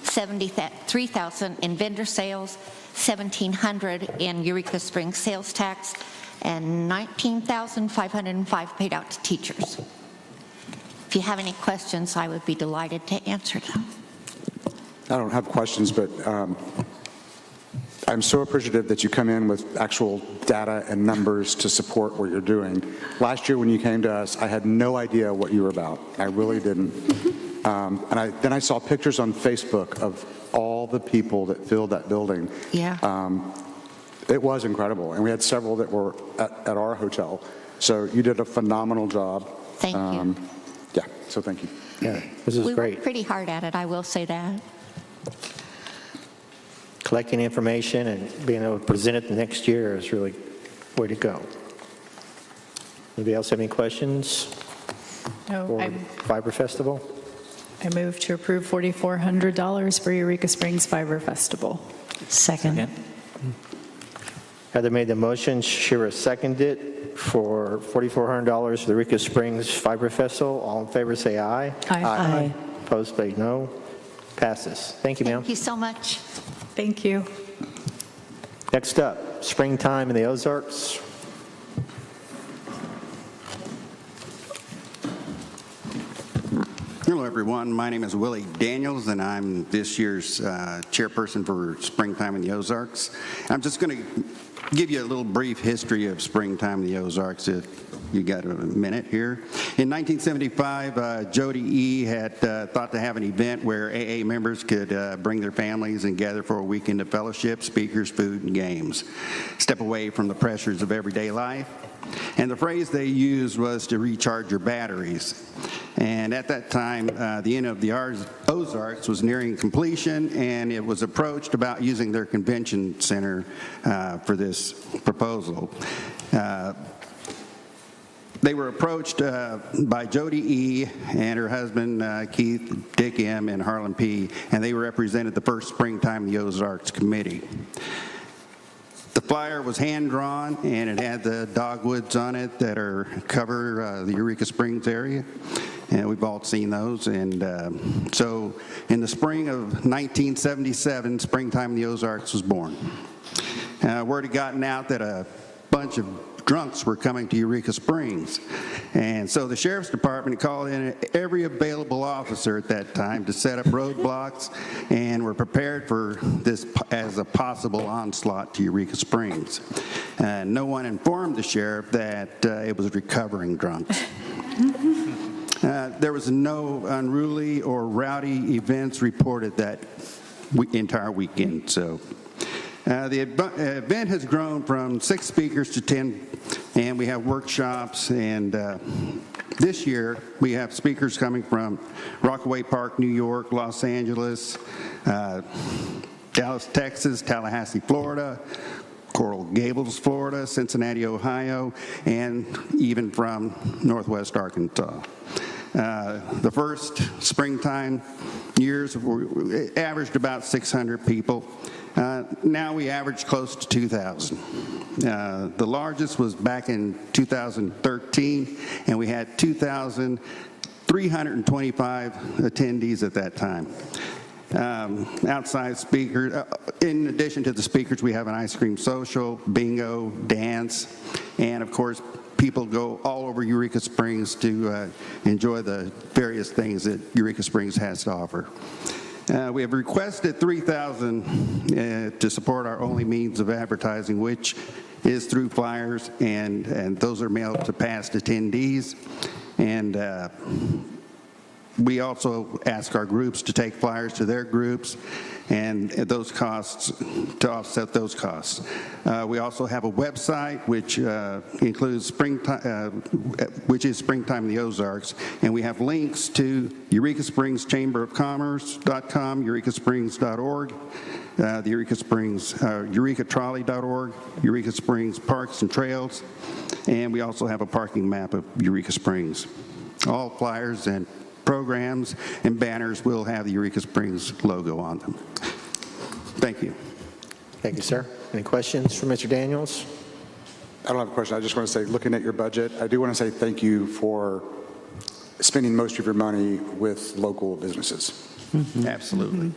S12: 73,000 in vendor sales, 1,700 in Eureka Springs sales tax, and 19,505 paid out to teachers. If you have any questions, I would be delighted to answer them.
S3: I don't have questions, but I'm so appreciative that you come in with actual data and numbers to support what you're doing. Last year when you came to us, I had no idea what you were about. I really didn't. And then I saw pictures on Facebook of all the people that filled that building.
S12: Yeah.
S3: It was incredible. And we had several that were at our hotel. So you did a phenomenal job.
S12: Thank you.
S3: Yeah, so thank you.
S1: Yeah, this is
S12: We
S1: great.
S12: worked pretty hard at it, I will say that.
S1: Collecting information and being able to present it the next year is really way to go. Anybody else have any questions
S2: No,
S1: for Fiber Festival?
S2: I move to approve $4,400 for Eureka Springs Fiber Festival.
S4: Second.
S1: Heather made the motion, Shira seconded for $4,400 for the Eureka Springs Fiber Festival. All in favor say aye.
S2: Aye.
S1: Opposed say no. Passes. Thank you, ma'am.
S12: Thank you so much.
S2: Thank you.
S1: Next up, springtime in the Ozarks.
S16: Hello, everyone. My name is Willie Daniels, and I'm this year's chairperson for Springtime in the Ozarks. I'm just going to give you a little brief history of Springtime in the Ozarks, if you got a minute here. In 1975, Jody E. had thought to have an event where AA members could bring their families and gather for a weekend of fellowship, speakers, food, and games. Step away from the pressures of everyday life. And the phrase they used was to recharge your batteries. And at that time, the Inn of the Ozarks was nearing completion, and it was approached about using their convention center for this proposal. They were approached by Jody E. and her husband, Keith, Dick M., and Harlan P., and they represented the first Springtime in the Ozarks committee. The flyer was hand-drawn, and it had the dogwoods on it that cover the Eureka Springs area, and we've all seen those. And so in the spring of 1977, Springtime in the Ozarks was born. Word had gotten out that a bunch of drunks were coming to Eureka Springs. And so the sheriff's department called in every available officer at that time to set up roadblocks, and were prepared for this as a possible onslaught to Eureka Springs. No one informed the sheriff that it was recovering drunks. There was no unruly or rowdy events reported that entire weekend. So the event has grown from 6 speakers to 10, and we have workshops. And this year, we have speakers coming from Rockaway Park, New York, Los Angeles, Dallas, Texas, Tallahassee, Florida, Coral Gables, Florida, Cincinnati, Ohio, and even from Northwest Arkansas. The first springtime years averaged about 600 people. Now we average close to 2,000. The largest was back in 2013, and we had 2,325 attendees at that time. Outside speakers, in addition to the speakers, we have an ice cream social, bingo, dance, and of course, people go all over Eureka Springs to enjoy the various things that Eureka Springs has to offer. We have requested $3,000 to support our only means of advertising, which is through flyers, and those are mailed to past attendees. And we also ask our groups to take flyers to their groups, and those costs, to offset those costs. We also have a website which includes which is Springtime in the Ozarks, and we have links to Eureka Springs Chamber of Commerce.com, EurekaSprings.org, the Eureka Springs, EurekaTrolley.org, Eureka Springs Parks and Trails, and we also have a parking map of Eureka Springs. All flyers and programs and banners will have the Eureka Springs logo on them. Thank you.
S1: Thank you, sir. Any questions for Mr. Daniels?
S3: I don't have a question. I just want to say, looking at your budget, I do want to say thank you for spending most of your money with local businesses.
S16: Mm-hmm. Absolutely.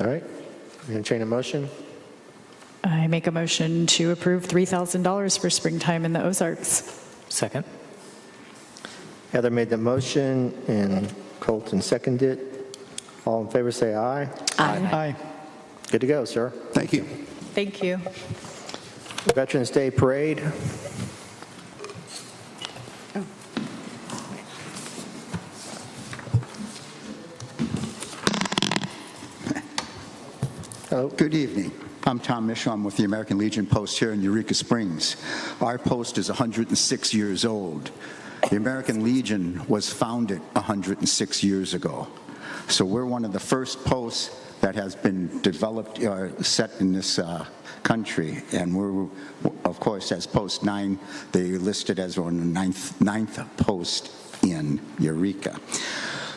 S1: All right. Entertain a motion.
S2: I make a motion to approve $3,000 for Springtime in the Ozarks.
S5: Second.
S1: Heather made the motion, and Colton seconded. All in favor say aye.
S15: Aye.
S1: Good to go, sir.
S16: Thank you.
S2: Thank you.
S1: Veterans Day Parade.
S17: Hello. Good evening. I'm Tom Mishra. I'm with the American Legion Post here in Eureka Springs. Our post is 106 years old. The American Legion was founded 106 years ago. So we're one of the first posts that has been developed, set in this country. And we're, of course, as Post 9, they listed as one of the ninth post in Eureka.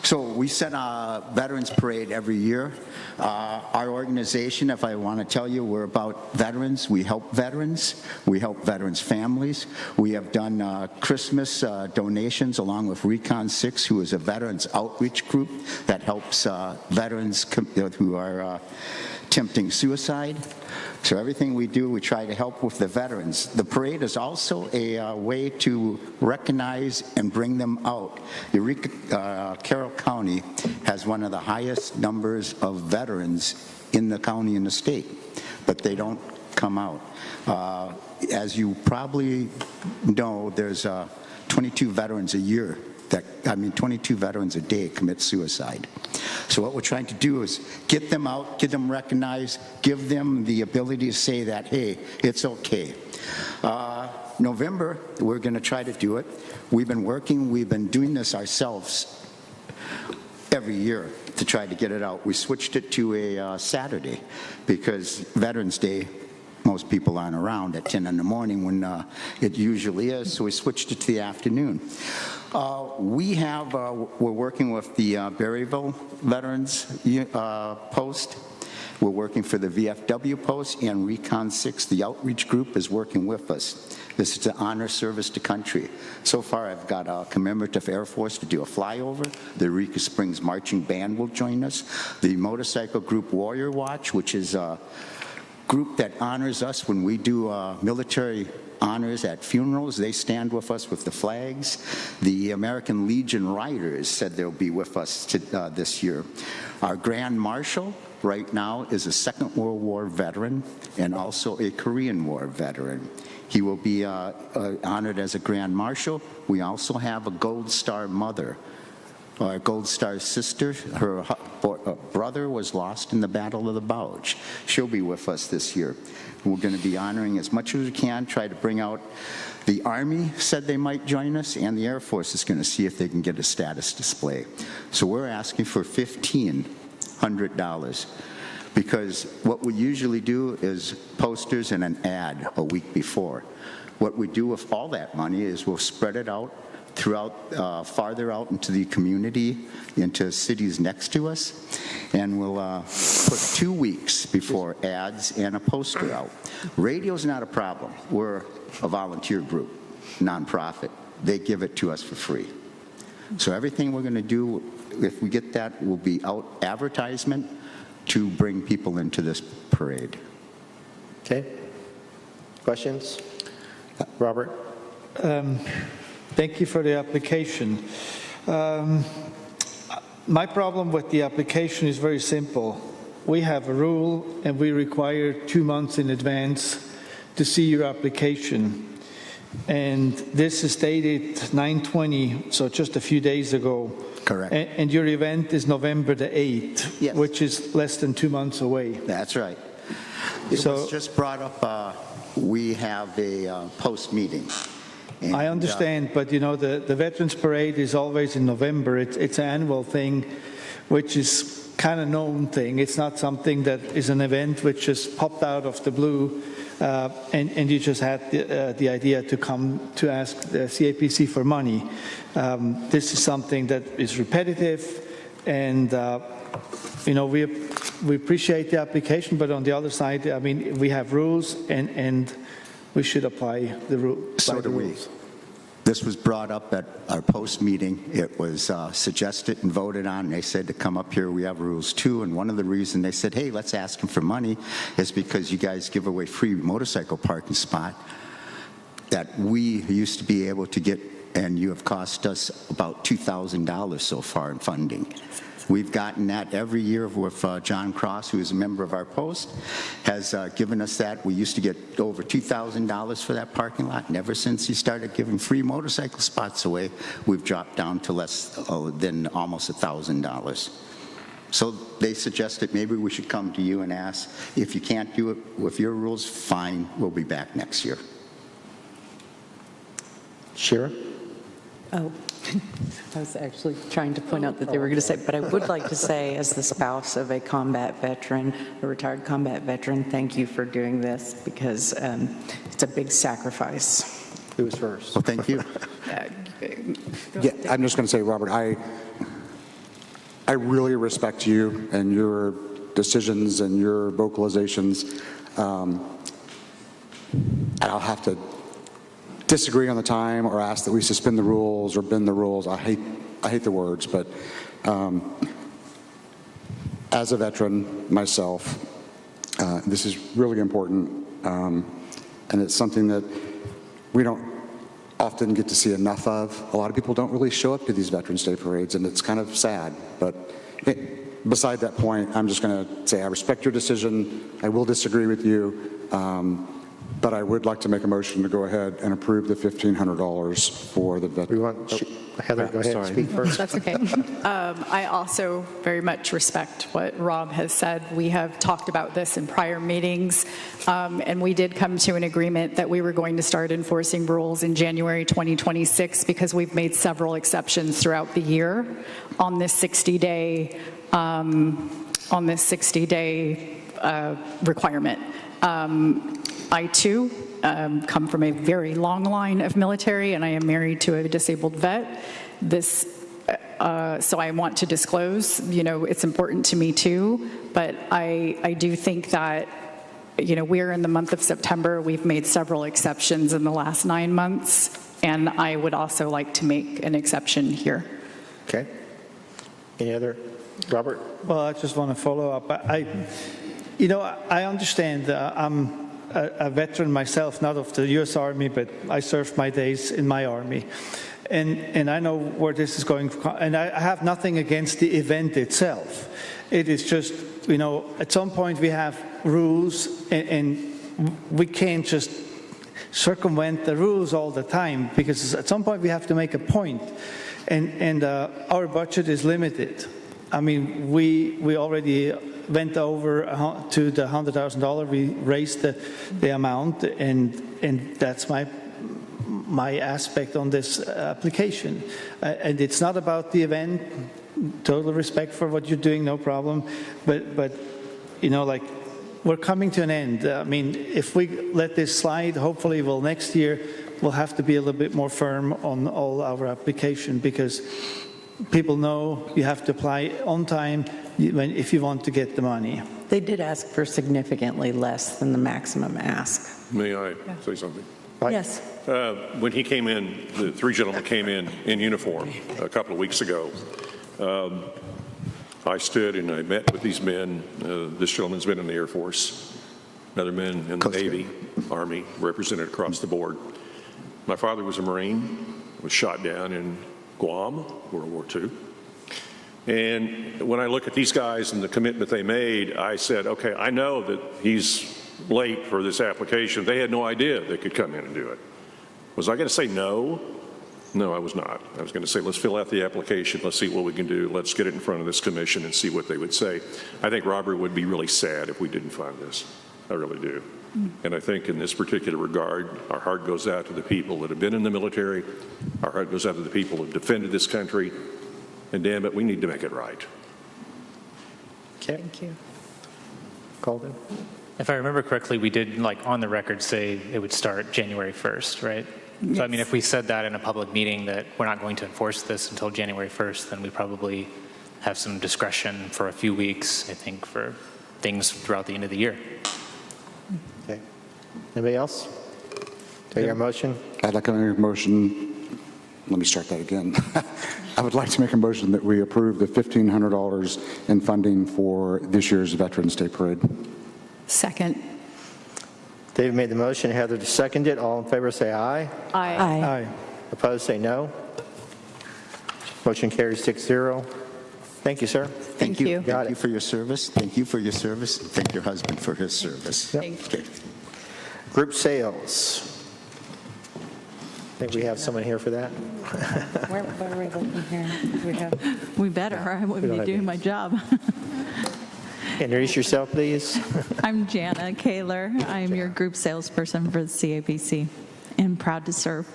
S17: So we set a Veterans Parade every year. Our organization, if I want to tell you, we're about veterans. We help veterans. We help veterans' families. We have done Christmas donations along with Recon 6, who is a veterans outreach group that helps veterans who are attempting suicide. So everything we do, we try to help with the veterans. The parade is also a way to recognize and bring them out. Eureka, Carroll County has one of the highest numbers of veterans in the county and the state, but they don't come out. As you probably know, there's 22 veterans a year 22 veterans a day commit suicide. So what we're trying to do is get them out, get them recognized, give them the ability to say that, hey, it's okay. November, we're going to try to do it. We've been doing this ourselves every year to try to get it out. We switched it to a Saturday because Veterans Day, most people aren't around at 10 in the morning when it usually is, so we switched it to the afternoon. We're working with the Berryville Veterans Post. We're working for the VFW Post, and Recon 6, the outreach group, is working with us. This is an honor service to country. So far, I've got a commemorative Air Force to do a flyover. The Eureka Springs Marching Band will join us. The motorcycle group Warrior Watch, which is a group that honors us when we do military honors at funerals. They stand with us with the flags. The American Legion Riders said they'll be with us this year. Our Grand Marshal right now is a Second World War veteran and also a Korean War veteran. He will be honored as a Grand Marshal. We also have a Gold Star mother. Our Gold Star sister, her brother was lost in the Battle of the Bulge. She'll be with us this year. We're going to be honoring as much as we can, try to bring out. The Army said they might join us, and the Air Force is going to see if they can get a status display. So we're asking for $1,500 because what we usually do is posters and an ad a week before. What we do with all that money is we'll spread it out throughout, farther out into the community, into cities next to us, and we'll put 2 weeks before ads and a poster out. Radio's not a problem. We're a volunteer group, nonprofit. They give it to us for free. So everything we're going to do, if we get that, will be out advertisement to bring people into this parade.
S1: Okay. Questions? Robert?
S15: Thank you for the application. My problem with the application is very simple. We have a rule and we require 2 months in advance to see your application. And this is dated 9/20, so just a few days ago.
S17: Correct.
S15: And your event is November the 8th,
S17: yes,
S15: which is less than 2 months away.
S17: That's right. It was just brought up, we have a post-meeting.
S15: I understand, but you know, the Veterans Parade is always in November. It's an annual thing, which is kind of known thing. It's not something that is an event which just popped out of the blue, and you just had the idea to come to ask the CAPC for money. This is something that is repetitive, and you know, we appreciate the application, but on the other side, I mean, we have rules, and we should apply the rules.
S17: So do we. This was brought up at our post meeting. It was suggested and voted on. They said to come up here, we have rules too. And one of the reasons they said, hey, let's ask them for money is because you guys give away free motorcycle parking spot that we used to be able to get, and you have cost us about $2,000 so far in funding. We've gotten that every year with John Cross, who is a member of our post, has given us that. We used to get over $2,000 for that parking lot, and ever since he started giving free motorcycle spots away, we've dropped down to less than almost $1,000. So they suggested maybe we should come to you and ask, if you can't do it with your rules, fine, we'll be back next year.
S1: Shira?
S4: Oh, I was actually trying to point out that they were going to say, but I would like to say, as the spouse of a combat veteran, a retired combat veteran, thank you for doing this, because it's a big sacrifice.
S1: Who was first?
S3: Well, thank you. Yeah, I'm just going to say, Robert, I really respect you and your decisions and your vocalizations. And I'll have to disagree on the time or ask that we suspend the rules or bend the rules. I hate the words, but as a veteran myself, this is really important, and it's something that we don't often get to see enough of. A lot of people don't really show up to these Veterans Day parades, and it's kind of sad. But beside that point, I'm just going to say I respect your decision. I will disagree with you, but I would like to make a motion to go ahead and approve the $1,500 for the veterans.
S1: We want Heather, go ahead and speak first.
S2: That's okay. I also very much respect what Rob has said. We have talked about this in prior meetings, and we did come to an agreement that we were going to start enforcing rules in January 2026 because we've made several exceptions throughout the year on this 60-day requirement. I too come from a very long line of military, and I am married to a disabled vet. So I want to disclose, it's important to me too, but I do think that, we're in the month of September. We've made several exceptions in the last 9 months, and I would also like to make an exception here.
S1: Okay. Any other? Robert?
S15: Well, I just want to follow up. I understand. I'm a veteran myself, not of the U.S. Army, but I served my days in my Army. And I know where this is going, and I have nothing against the event itself. It is just, at some point we have rules, and we can't just circumvent the rules all the time, because at some point we have to make a point. And our budget is limited. I mean, we already went over to the $100,000. We raised the amount, and that's my aspect on this application. And it's not about the event. Total respect for what you're doing, no problem. But we're coming to an end. I mean, if we let this slide, hopefully next year we'll have to be a little bit more firm on all our application, because people know you have to apply on time if you want to get the money.
S4: They did ask for significantly less than the maximum ask.
S14: May I say something?
S4: Yes.
S14: When he came in, the three gentlemen came in uniform a couple of weeks ago. I stood and I met with these men. This gentleman's been in the Air Force, another man in the Navy, Army, represented across the board. My father was a Marine, was shot down in Guam, World War II. And when I look at these guys and the commitment they made, I said, okay, I know that he's late for this application. They had no idea they could come in and do it. Was I going to say no? No, I was not. I was going to say, let's fill out the application. Let's see what we can do. Let's get it in front of this commission and see what they would say. I think Robert would be really sad if we didn't find this. I really do. And I think in this particular regard, our heart goes out to the people that have been in the military. Our heart goes out to the people who have defended this country. And damn it, we need to make it right.
S1: Okay.
S2: Thank you.
S1: Colton?
S18: If I remember correctly, we did, on the record, say it would start January 1st, right? Yes. So, I mean, if we said that in a public meeting that we're not going to enforce this until January 1st, then we probably have some discretion for a few weeks, I think, for things throughout the end of the year.
S1: Okay. Anybody else? Do I hear a motion?
S3: I'd like to make a motion. Let me start that again. I would like to make a motion that we approve the $1,500 in funding for this year's Veterans Day Parade.
S2: Second.
S1: David made the motion. Heather seconded it. All in favor say aye.
S2: Aye.
S15: Aye.
S1: Opposed say no. Motion carries 6-0. Thank you, sir.
S17: Thank you. Thank you for your service. Thank you for your service. Thank your husband for his service.
S2: Thank you.
S1: Group sales. I think we have someone here for that.
S4: Where are we looking here?
S19: We better, or I wouldn't be doing my job.
S1: Introduce yourself, please.
S19: I'm Jana Kaler. I'm your group salesperson for the CAPC, and proud to serve.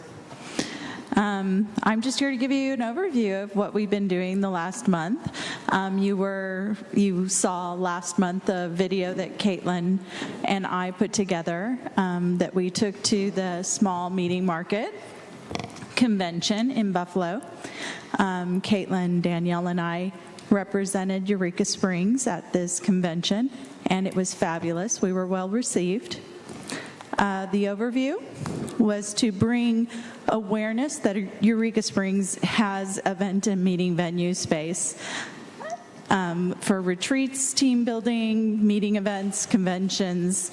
S19: I'm just here to give you an overview of what we've been doing the last month. You saw last month a video that Caitlin and I put together that we took to the Small Meeting Market Convention in Buffalo. Caitlin, Danielle, and I represented Eureka Springs at this convention, and it was fabulous. We were well received. The overview was to bring awareness that Eureka Springs has event and meeting venue space for retreats, team building, meeting events, conventions,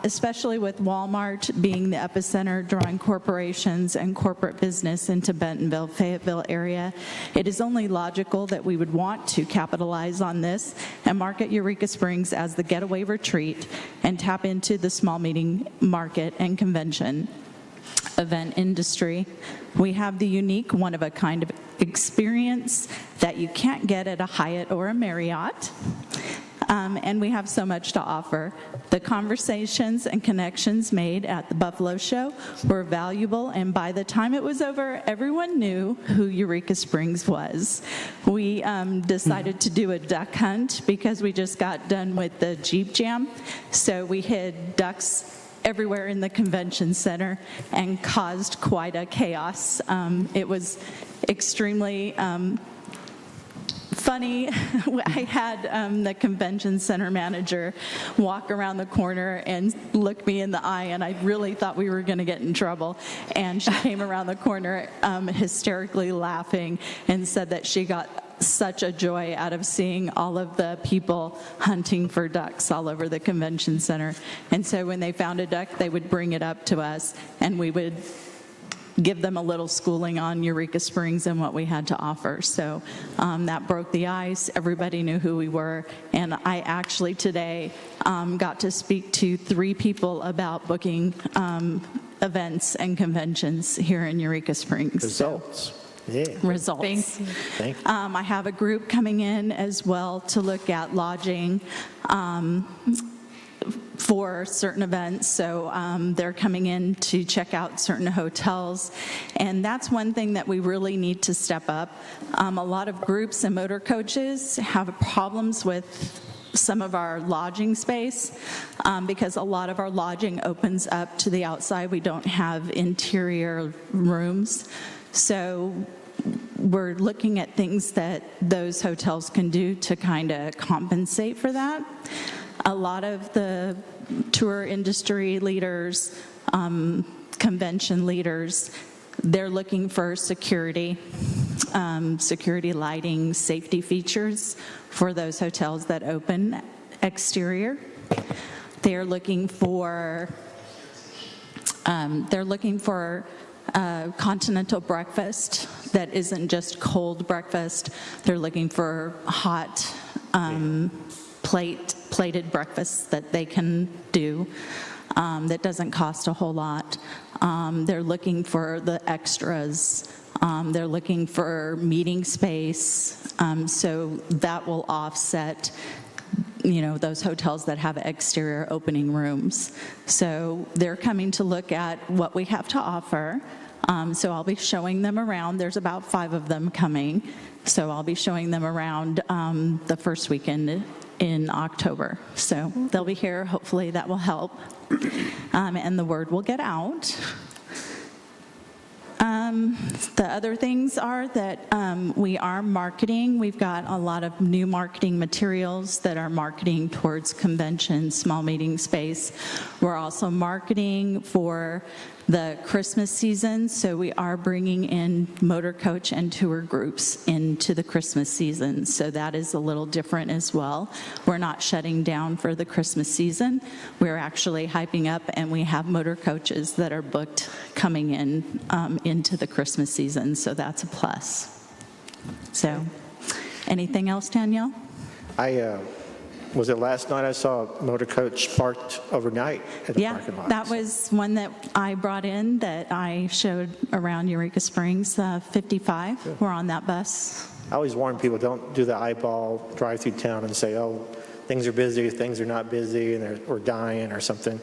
S19: especially with Walmart being the epicenter, drawing corporations and corporate business into Bentonville, Fayetteville area. It is only logical that we would want to capitalize on this and market Eureka Springs as the getaway retreat and tap into the small meeting market and convention event industry. We have the unique one-of-a-kind of experience that you can't get at a Hyatt or a Marriott. And we have so much to offer. The conversations and connections made at the Buffalo Show were valuable, and by the time it was over, everyone knew who Eureka Springs was. We decided to do a duck hunt because we just got done with the Jeep Jam, so we hid ducks everywhere in the convention center and caused quite a chaos. It was extremely funny. I had the convention center manager walk around the corner and look me in the eye, and I really thought we were going to get in trouble. And she came around the corner hysterically laughing and said that she got such a joy out of seeing all of the people hunting for ducks all over the convention center. And so when they found a duck, they would bring it up to us, and we would give them a little schooling on Eureka Springs and what we had to offer. So that broke the ice. Everybody knew who we were. And I actually today got to speak to 3 people about booking events and conventions here in Eureka Springs.
S1: Results. Yeah.
S19: Results.
S2: Thanks.
S1: Thank you.
S19: I have a group coming in as well to look at lodging for certain events. So they're coming in to check out certain hotels. And that's one thing that we really need to step up. A lot of groups and motor coaches have problems with some of our lodging space because a lot of our lodging opens up to the outside. We don't have interior rooms. So we're looking at things that those hotels can do to kind of compensate for that. A lot of the tour industry leaders, convention leaders, they're looking for security, security lighting, safety features for those hotels that open exterior. They're looking for continental breakfast that isn't just cold breakfast. They're looking for hot plated breakfasts that they can do that doesn't cost a whole lot. They're looking for the extras. They're looking for meeting space. So that will offset those hotels that have exterior opening rooms. So they're coming to look at what we have to offer. So I'll be showing them around. There's about 5 of them coming. So I'll be showing them around the first weekend in October. So they'll be here. Hopefully that will help. And the word will get out. The other things are that we are marketing. We've got a lot of new marketing materials that are marketing towards convention, small meeting space. We're also marketing for the Christmas season, so we are bringing in motor coach and tour groups into the Christmas season, so that is a little different as well. We're not shutting down for the Christmas season. We're actually hyping up, and we have motor coaches that are booked coming in into the Christmas season, so that's a plus. So, anything else, Danielle?
S1: Was it last night I saw a motor coach parked overnight at the parking lot?
S19: That was one that I brought in that I showed around Eureka Springs. 55 were on that bus.
S1: I always warn people, don't do the eyeball drive through town and say, oh, things are busy, things are not busy, and we're dying or something.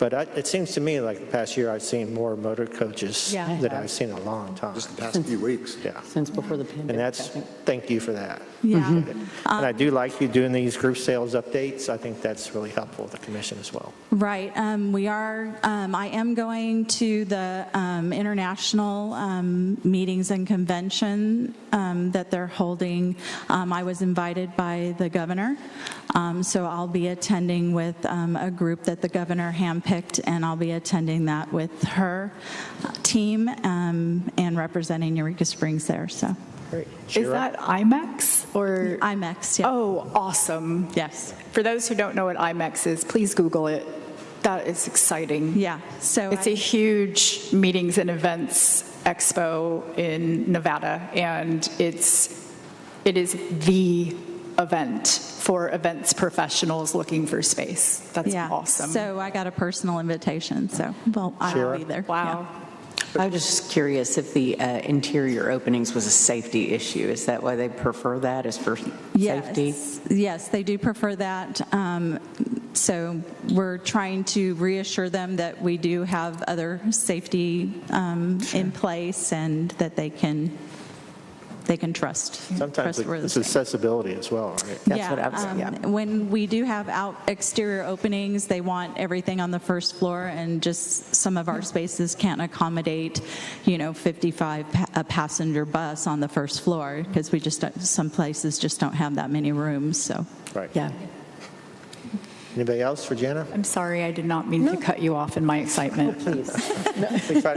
S1: But it seems to me like the past year I've seen more motor coaches
S4: Yeah.
S1: than I've seen in a long time.
S3: Just the past few weeks.
S1: Yeah.
S4: Since before the pandemic.
S1: And that's, thank you for that.
S19: Yeah.
S1: And I do like you doing these group sales updates. I think that's really helpful to the commission as well.
S19: Right. We are, I am going to the international meetings and convention that they're holding. I was invited by the governor, so I'll be attending with a group that the governor handpicked, and I'll be attending that with her team and representing Eureka Springs there. So.
S1: Great.
S2: Is that IMEX or?
S19: IMEX, yeah.
S2: Oh, awesome.
S19: Yes.
S2: For those who don't know what IMEX is, please Google it. That is exciting.
S19: Yeah. So
S2: it's a huge meetings and events expo in Nevada, and it is the event for events professionals looking for space. That's awesome.
S19: So I got a personal invitation, so well, I'll be there.
S2: Wow.
S19: Yeah.
S4: I was just curious if the interior openings was a safety issue. Is that why they prefer that, is for safety?
S19: Yes, they do prefer that. So we're trying to reassure them that we do have other safety in place and that they can trust.
S1: Sometimes it's accessibility as well, right?
S19: That's what I was saying. When we do have exterior openings, they want everything on the first floor, and just some of our spaces can't accommodate, 55 a passenger bus on the first floor because we just some places just don't have that many rooms. So
S1: right.
S19: Yeah.
S1: Anybody else for Jana?
S2: I'm sorry, I did not mean to cut you off in my excitement.
S4: Please.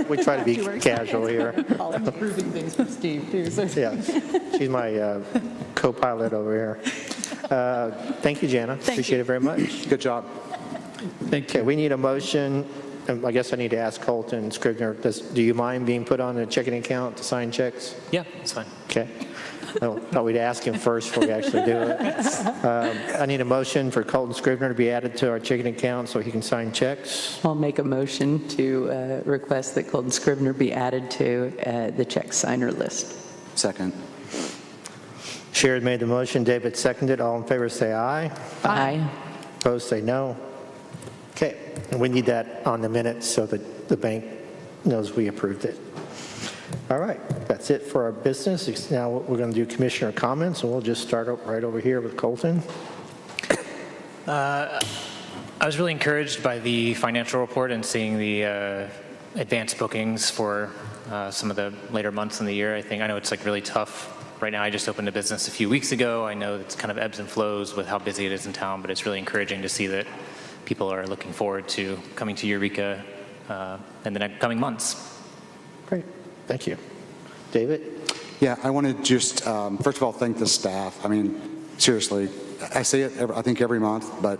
S1: We try to be casual here.
S4: I'm approving things for Steve, too. So.
S1: Yeah, she's my co-pilot over here. Thank you, Jana. Appreciate it very much.
S3: Good job.
S5: Thank you.
S1: Okay, we need a motion. I guess I need to ask Colton Scribner, do you mind being put on a checking account to sign checks?
S18: Yeah, it's fine.
S1: Okay. I thought we'd ask him first before we actually do it. I need a motion for Colton Scribner to be added to our checking account so he can sign checks.
S4: I'll make a motion to request that Colton Scribner be added to the check signer list.
S3: Second.
S1: Sherrod made the motion. David seconded. All in favor say aye.
S4: Aye.
S1: Opposed say no. Okay. And we need that on the minutes so that the bank knows we approved it. All right, that's it for our business. Now we're going to do commissioner comments, and we'll just start right over here with Colton.
S18: I was really encouraged by the financial report and seeing the advanced bookings for some of the later months in the year. I know it's really tough. Right now, I just opened a business a few weeks ago. I know it's kind of ebbs and flows with how busy it is in town, but it's really encouraging to see that people are looking forward to coming to Eureka in the coming months.
S1: Great. Thank you. David?
S3: Yeah, I want to just, first of all, thank the staff. I mean, seriously, I say it, I think, every month, but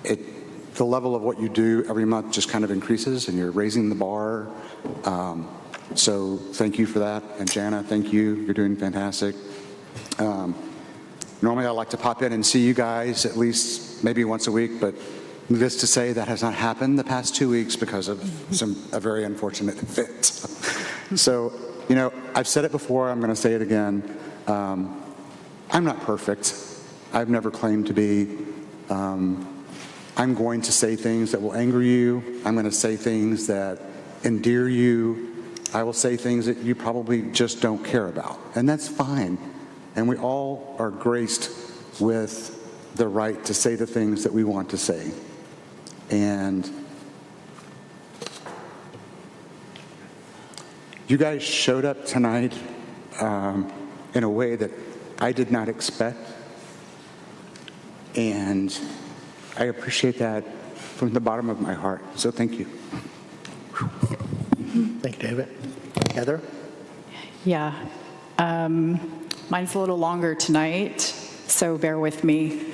S3: the level of what you do every month just kind of increases, and you're raising the bar. So thank you for that. And Jana, thank you. You're doing fantastic. Normally, I like to pop in and see you guys at least maybe once a week, but needless to say, that has not happened the past 2 weeks because of a very unfortunate event. So, I've said it before, I'm going to say it again. I'm not perfect. I've never claimed to be. I'm going to say things that will anger you. I'm going to say things that endear you. I will say things that you probably just don't care about. And that's fine. And we all are graced with the right to say the things that we want to say. And you guys showed up tonight in a way that I did not expect. And I appreciate that from the bottom of my heart. So thank you.
S1: Thank you, David. Heather?
S2: Yeah. Mine's a little longer tonight, so bear with me.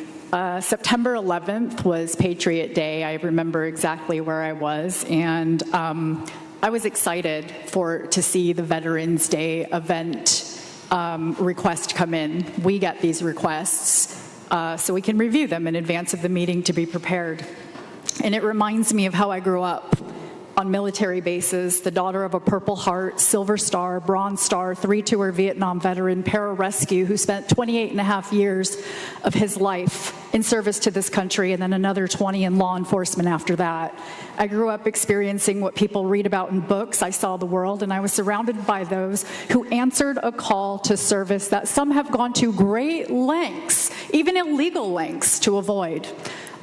S2: September 11th was Patriot Day. I remember exactly where I was, and I was excited to see the Veterans Day event request come in. We get these requests so we can review them in advance of the meeting to be prepared. And it reminds me of how I grew up on military bases, the daughter of a Purple Heart, Silver Star, Bronze Star, 3-tour Vietnam veteran, pararescue, who spent 28 and a half years of his life in service to this country, and then another 20 in law enforcement after that. I grew up experiencing what people read about in books. I saw the world, and I was surrounded by those who answered a call to service that some have gone to great lengths, even illegal lengths, to avoid.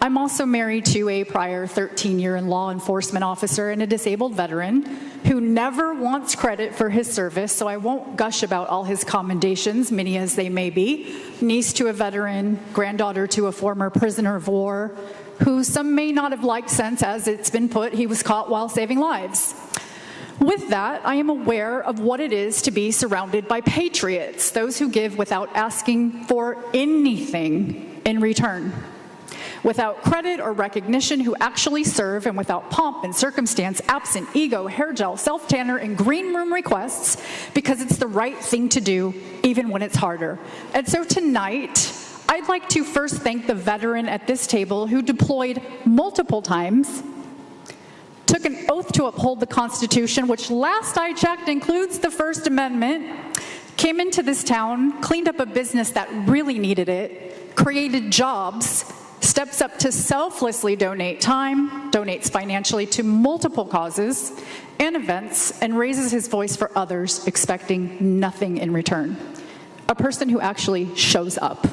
S2: I'm also married to a prior 13-year law enforcement officer and a disabled veteran who never wants credit for his service, so I won't gush about all his commendations, many as they may be. Niece to a veteran, granddaughter to a former prisoner of war, who some may not have liked since, as it's been put, he was caught while saving lives. With that, I am aware of what it is to be surrounded by patriots, those who give without asking for anything in return, without credit or recognition, who actually serve, and without pomp and circumstance, absent ego, hair gel, self-tanner, and green room requests, because it's the right thing to do, even when it's harder. And so tonight, I'd like to first thank the veteran at this table who deployed multiple times, took an oath to uphold the Constitution, which last I checked includes the First Amendment, came into this town, cleaned up a business that really needed it, created jobs, steps up to selflessly donate time, donates financially to multiple causes and events, and raises his voice for others, expecting nothing in return. A person who actually shows up.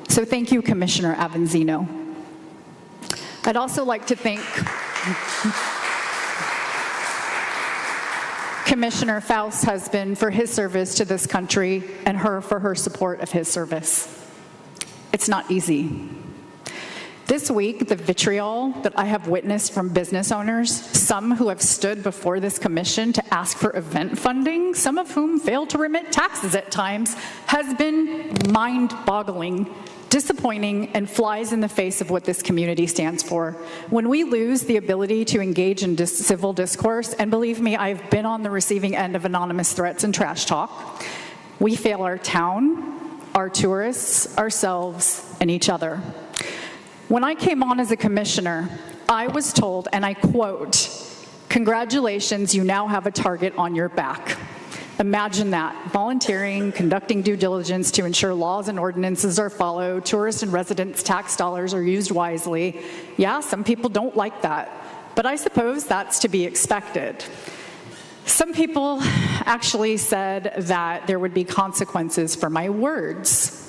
S2: So thank you, Commissioner Avanzino. I'd also like to thank Commissioner Faust's husband for his service to this country, and her for her support of his service. It's not easy. This week, the vitriol that I have witnessed from business owners, some who have stood before this commission to ask for event funding, some of whom failed to remit taxes at times, has been mind-boggling, disappointing, and flies in the face of what this community stands for. When we lose the ability to engage in civil discourse, and believe me, I've been on the receiving end of anonymous threats and trash talk, we fail our town, our tourists, ourselves, and each other. When I came on as a commissioner, I was told, and I quote, "Congratulations, you now have a target on your back." Imagine that, volunteering, conducting due diligence to ensure laws and ordinances are followed, tourists and residents' tax dollars are used wisely. Yeah, some people don't like that, but I suppose that's to be expected. Some people actually said that there would be consequences for my words.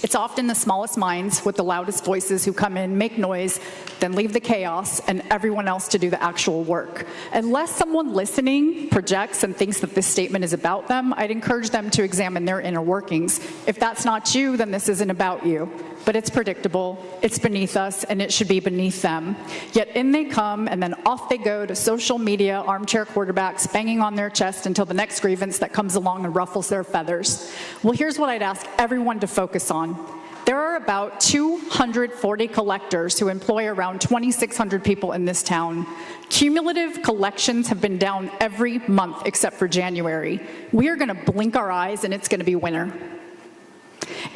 S2: It's often the smallest minds with the loudest voices who come in, make noise, then leave the chaos and everyone else to do the actual work. Unless someone listening projects and thinks that this statement is about them, I'd encourage them to examine their inner workings. If that's not you, then this isn't about you. But it's predictable, it's beneath us, and it should be beneath them. Yet in they come, and then off they go to social media, armchair quarterbacks, banging on their chest until the next grievance that comes along and ruffles their feathers. Well, here's what I'd ask everyone to focus on. There are about 240 collectors who employ around 2,600 people in this town. Cumulative collections have been down every month except for January. We are going to blink our eyes and it's going to be winter.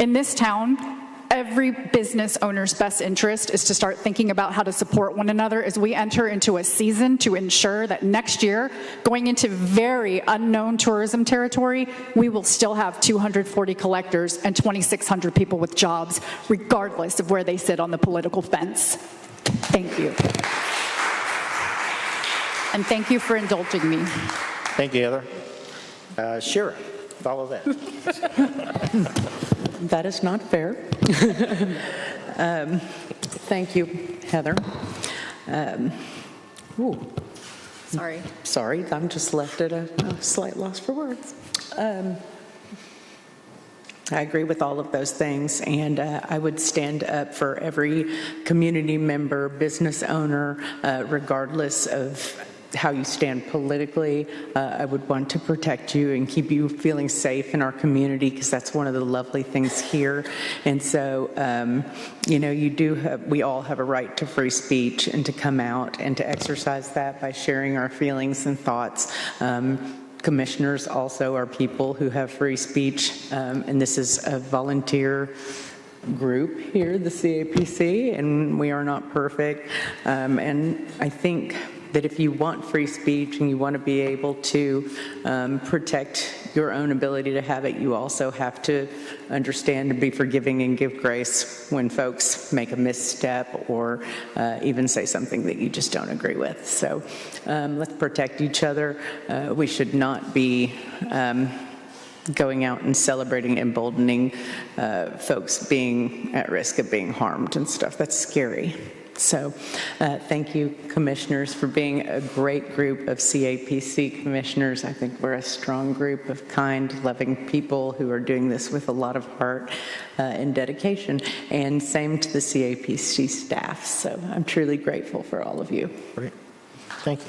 S2: In this town, every business owner's best interest is to start thinking about how to support one another as we enter into a season to ensure that next year, going into very unknown tourism territory, we will still have 240 collectors and 2,600 people with jobs, regardless of where they sit on the political fence. Thank you. And thank you for indulging me.
S1: Thank you, Heather. Shira, follow that.
S4: That is not fair. Thank you, Heather. Sorry, I'm just left at a slight loss for words. I agree with all of those things, and I would stand up for every community member, business owner, regardless of how you stand politically. I would want to protect you and keep you feeling safe in our community, because that's one of the lovely things here. And so, we all have a right to free speech and to come out and to exercise that by sharing our feelings and thoughts. Commissioners also are people who have free speech, and this is a volunteer group here, the CAPC, and we are not perfect. And I think that if you want free speech and you want to be able to protect your own ability to have it, you also have to understand and be forgiving and give grace when folks make a misstep or even say something that you just don't agree with. So let's protect each other. We should not be going out and celebrating, emboldening folks being at risk of being harmed and stuff. That's scary. So thank you, commissioners, for being a great group of CAPC commissioners. I think we're a strong group of kind, loving people who are doing this with a lot of heart and dedication. And same to the CAPC staff. So I'm truly grateful for all of you.
S1: Great. Thank you.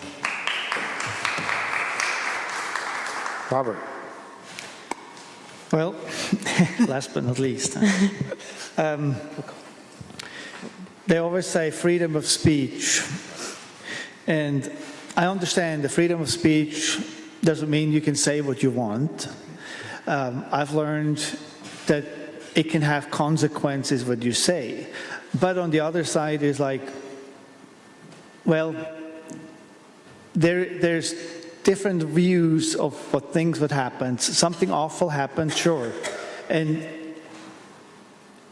S1: Robert.
S15: Well, last but not least. They always say freedom of speech. And I understand the freedom of speech doesn't mean you can say what you want. I've learned that it can have consequences what you say. But on the other side is like, well, there's different views of what things would happen. Something awful happened, sure. And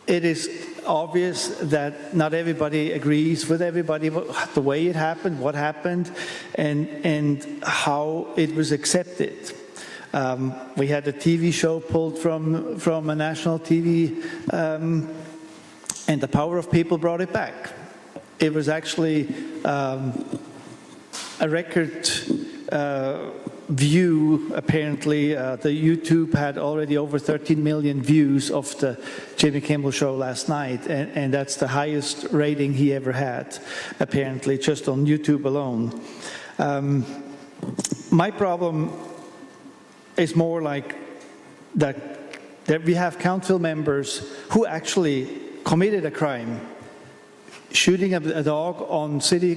S15: it is obvious that not everybody agrees with everybody, the way it happened, what happened, and how it was accepted. We had a TV show pulled from a national TV, and the power of people brought it back. It was actually a record view, apparently. The YouTube had already over 13 million views of the Jimmy Kimmel show last night, and that's the highest rating he ever had, apparently, just on YouTube alone. My problem is more like that we have council members who actually committed a crime. Shooting a dog on city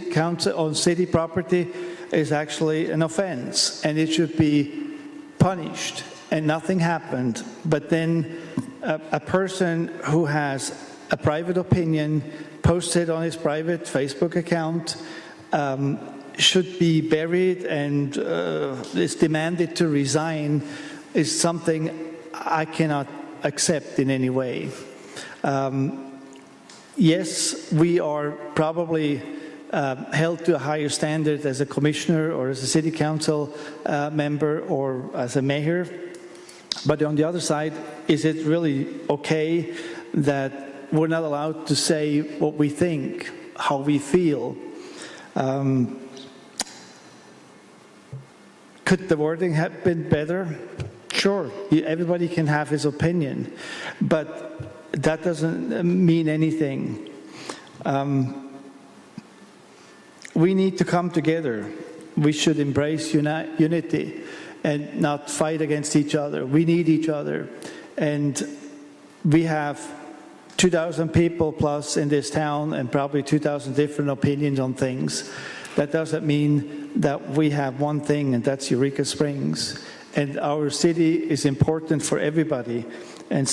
S15: property is actually an offense, and it should be punished, and nothing happened. But then a person who has a private opinion posted on his private Facebook account should be buried and is demanded to resign is something I cannot accept in any way. Yes, we are probably held to a higher standard as a commissioner or as a city council member or as a mayor. But on the other side, is it really okay that we're not allowed to say what we think, how we feel? Could the wording have been better? Sure, everybody can have his opinion, but that doesn't mean anything. We need to come together. We should embrace unity and not fight against each other. We need each other. And we have 2,000 people plus in this town and probably 2,000 different opinions on things. That doesn't mean that we have one thing, and that's Eureka Springs. And our city is important for everybody. And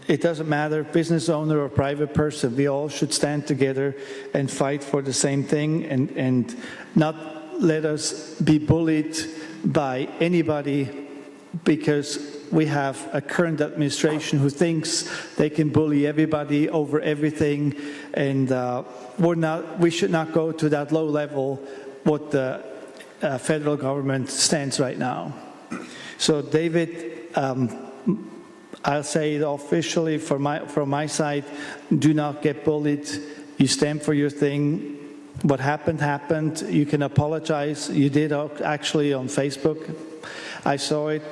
S15: it doesn't matter, business owner or private person, we all should stand together and fight for the same thing and not let us be bullied by anybody because we have a current administration who thinks they can bully everybody over everything, and we should not go to that low level what the federal government stands right now. So David, I'll say it officially from my side, do not get bullied. You stand for your thing. What happened, happened. You can apologize. You did actually on Facebook. I saw it,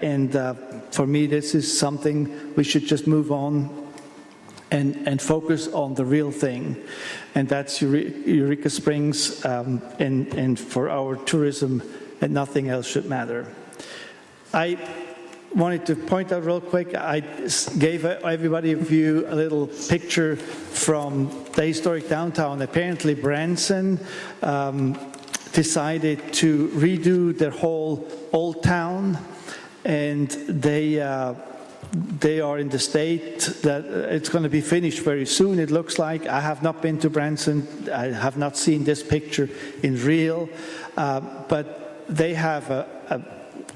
S15: and for me, this is something we should just move on and focus on the real thing. And that's Eureka Springs, and for our tourism, and nothing else should matter. I wanted to point out real quick, I gave everybody of you a little picture from the historic downtown. Apparently Branson decided to redo their whole old town, and they They are in the state that it's going to be finished very soon, it looks like. I have not been to Branson. I have not seen this picture in real. But they have a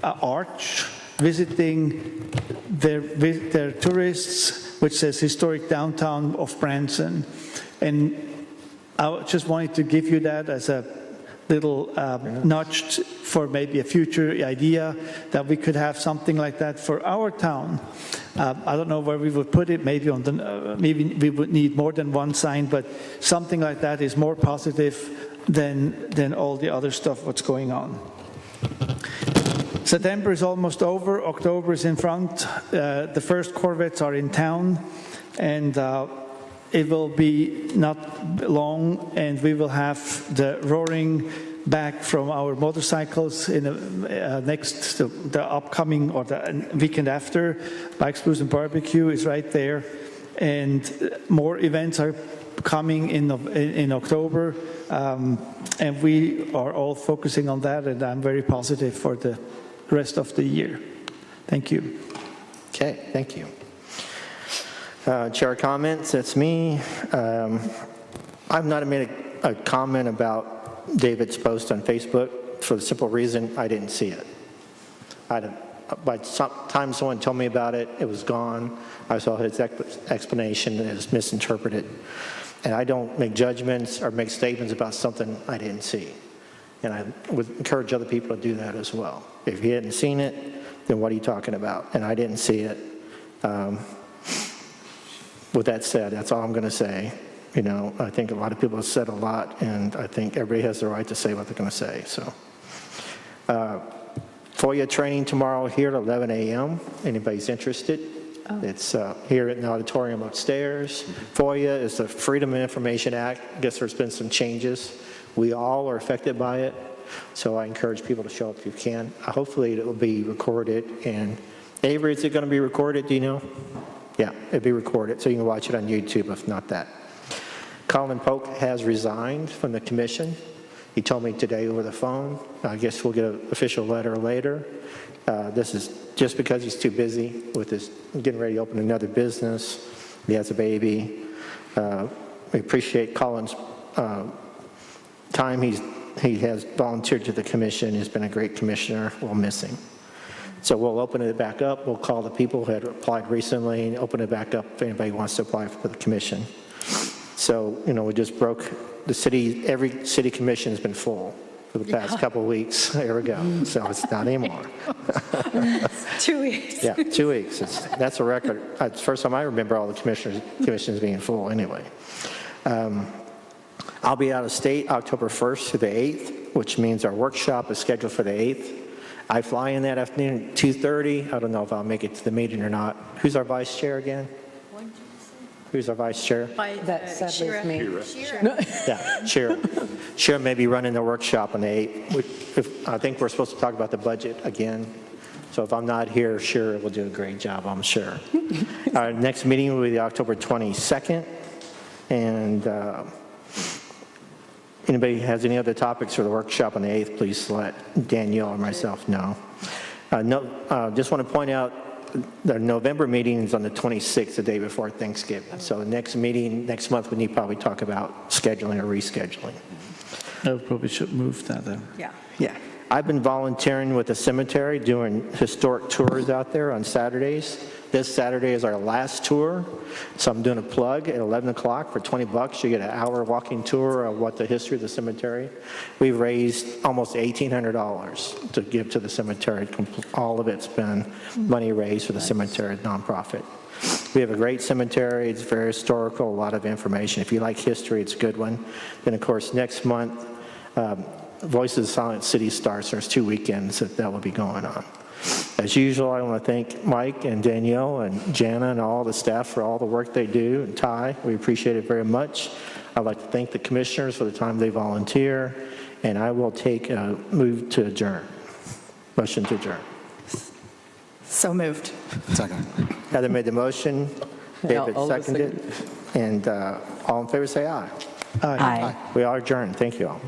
S15: arch visiting their tourists, which says Historic Downtown of Branson. And I just wanted to give you that as a little nudge for maybe a future idea that we could have something like that for our town. I don't know where we would put it, maybe on the, maybe we would need more than one sign, but something like that is more positive than all the other stuff what's going on. September is almost over, October is in front, the first Corvettes are in town, and it will be not long, and we will have the roaring back from our motorcycles in the upcoming or the weekend after. Bikes, Blues, and Barbecue is right there, and more events are coming in October, and we are all focusing on that, and I'm very positive for the rest of the year. Thank you.
S1: Okay, thank you. Chair comments, that's me. I've not made a comment about David's post on Facebook for the simple reason I didn't see it. By the time someone told me about it, it was gone. I saw his explanation and it was misinterpreted. And I don't make judgments or make statements about something I didn't see. And I would encourage other people to do that as well. If you hadn't seen it, then what are you talking about? And I didn't see it. With that said, that's all I'm going to say. You know, I think a lot of people have said a lot, and I think everybody has the right to say what they're going to say. So, FOIA training tomorrow here at 11 a.m. Anybody's interested? Oh. It's here in the auditorium upstairs. FOIA is the Freedom of Information Act. I guess there's been some changes. We all are affected by it, so I encourage people to show up if you can. Hopefully it will be recorded. And Avery, is it going to be recorded? Do you know? Yeah, it'll be recorded, so you can watch it on YouTube if not that. Colin Polk has resigned from the commission. He told me today over the phone. I guess we'll get an official letter later. This is just because he's too busy with his getting ready to open another business. He has a baby. We appreciate Colin's time. He has volunteered to the commission. He's been a great commissioner. We'll miss him. So we'll open it back up. We'll call the people who had applied recently and open it back up if anybody wants to apply for the commission. So, you know, we just broke the city, every city commission has been full for the past couple of weeks. There we go. So it's not anymore.
S9: 2 weeks.
S1: Yeah, 2 weeks. That's a record. It's the first time I remember all the commissions being full anyway. I'll be out of state October 1st to the 8th, which means our workshop is scheduled for the 8th. I fly in that afternoon at 2:30. I don't know if I'll make it to the meeting or not. Who's our vice chair again? Who's our vice chair?
S4: That's sadly me.
S1: Yeah, Shira. Shira may be running the workshop on the 8th. I think we're supposed to talk about the budget again. So if I'm not here, Shira will do a great job, I'm sure. Our next meeting will be the October 22nd. And anybody has any other topics for the workshop on the 8th, please let Danielle or myself know. Just want to point out the November meeting is on the 26th, the day before Thanksgiving. So the next meeting, next month, we need to probably talk about scheduling or rescheduling.
S15: I probably should move that then.
S1: Yeah. I've been volunteering with the cemetery doing historic tours out there on Saturdays. This Saturday is our last tour, so I'm doing a plug at 11 o'clock for $20. You get an hour walking tour of what the history of the cemetery. We've raised almost $1,800 to give to the cemetery. All of it's been money raised for the cemetery nonprofit. We have a great cemetery. It's very historical, a lot of information. If you like history, it's a good one. Then, of course, next month, Voices of the Silent City starts. There's 2 weekends that will be going on. As usual, I want to thank Mike and Danielle and Jana and all the staff for all the work they do, and Ty. We appreciate it very much. I'd like to thank the commissioners for the time they volunteer, and I will take a move to adjourn. Motion to adjourn.
S2: So moved.
S3: Second.
S1: Heather made the motion. David seconded. And all in favor say aye.
S15: Aye.
S1: We are adjourned. Thank you all.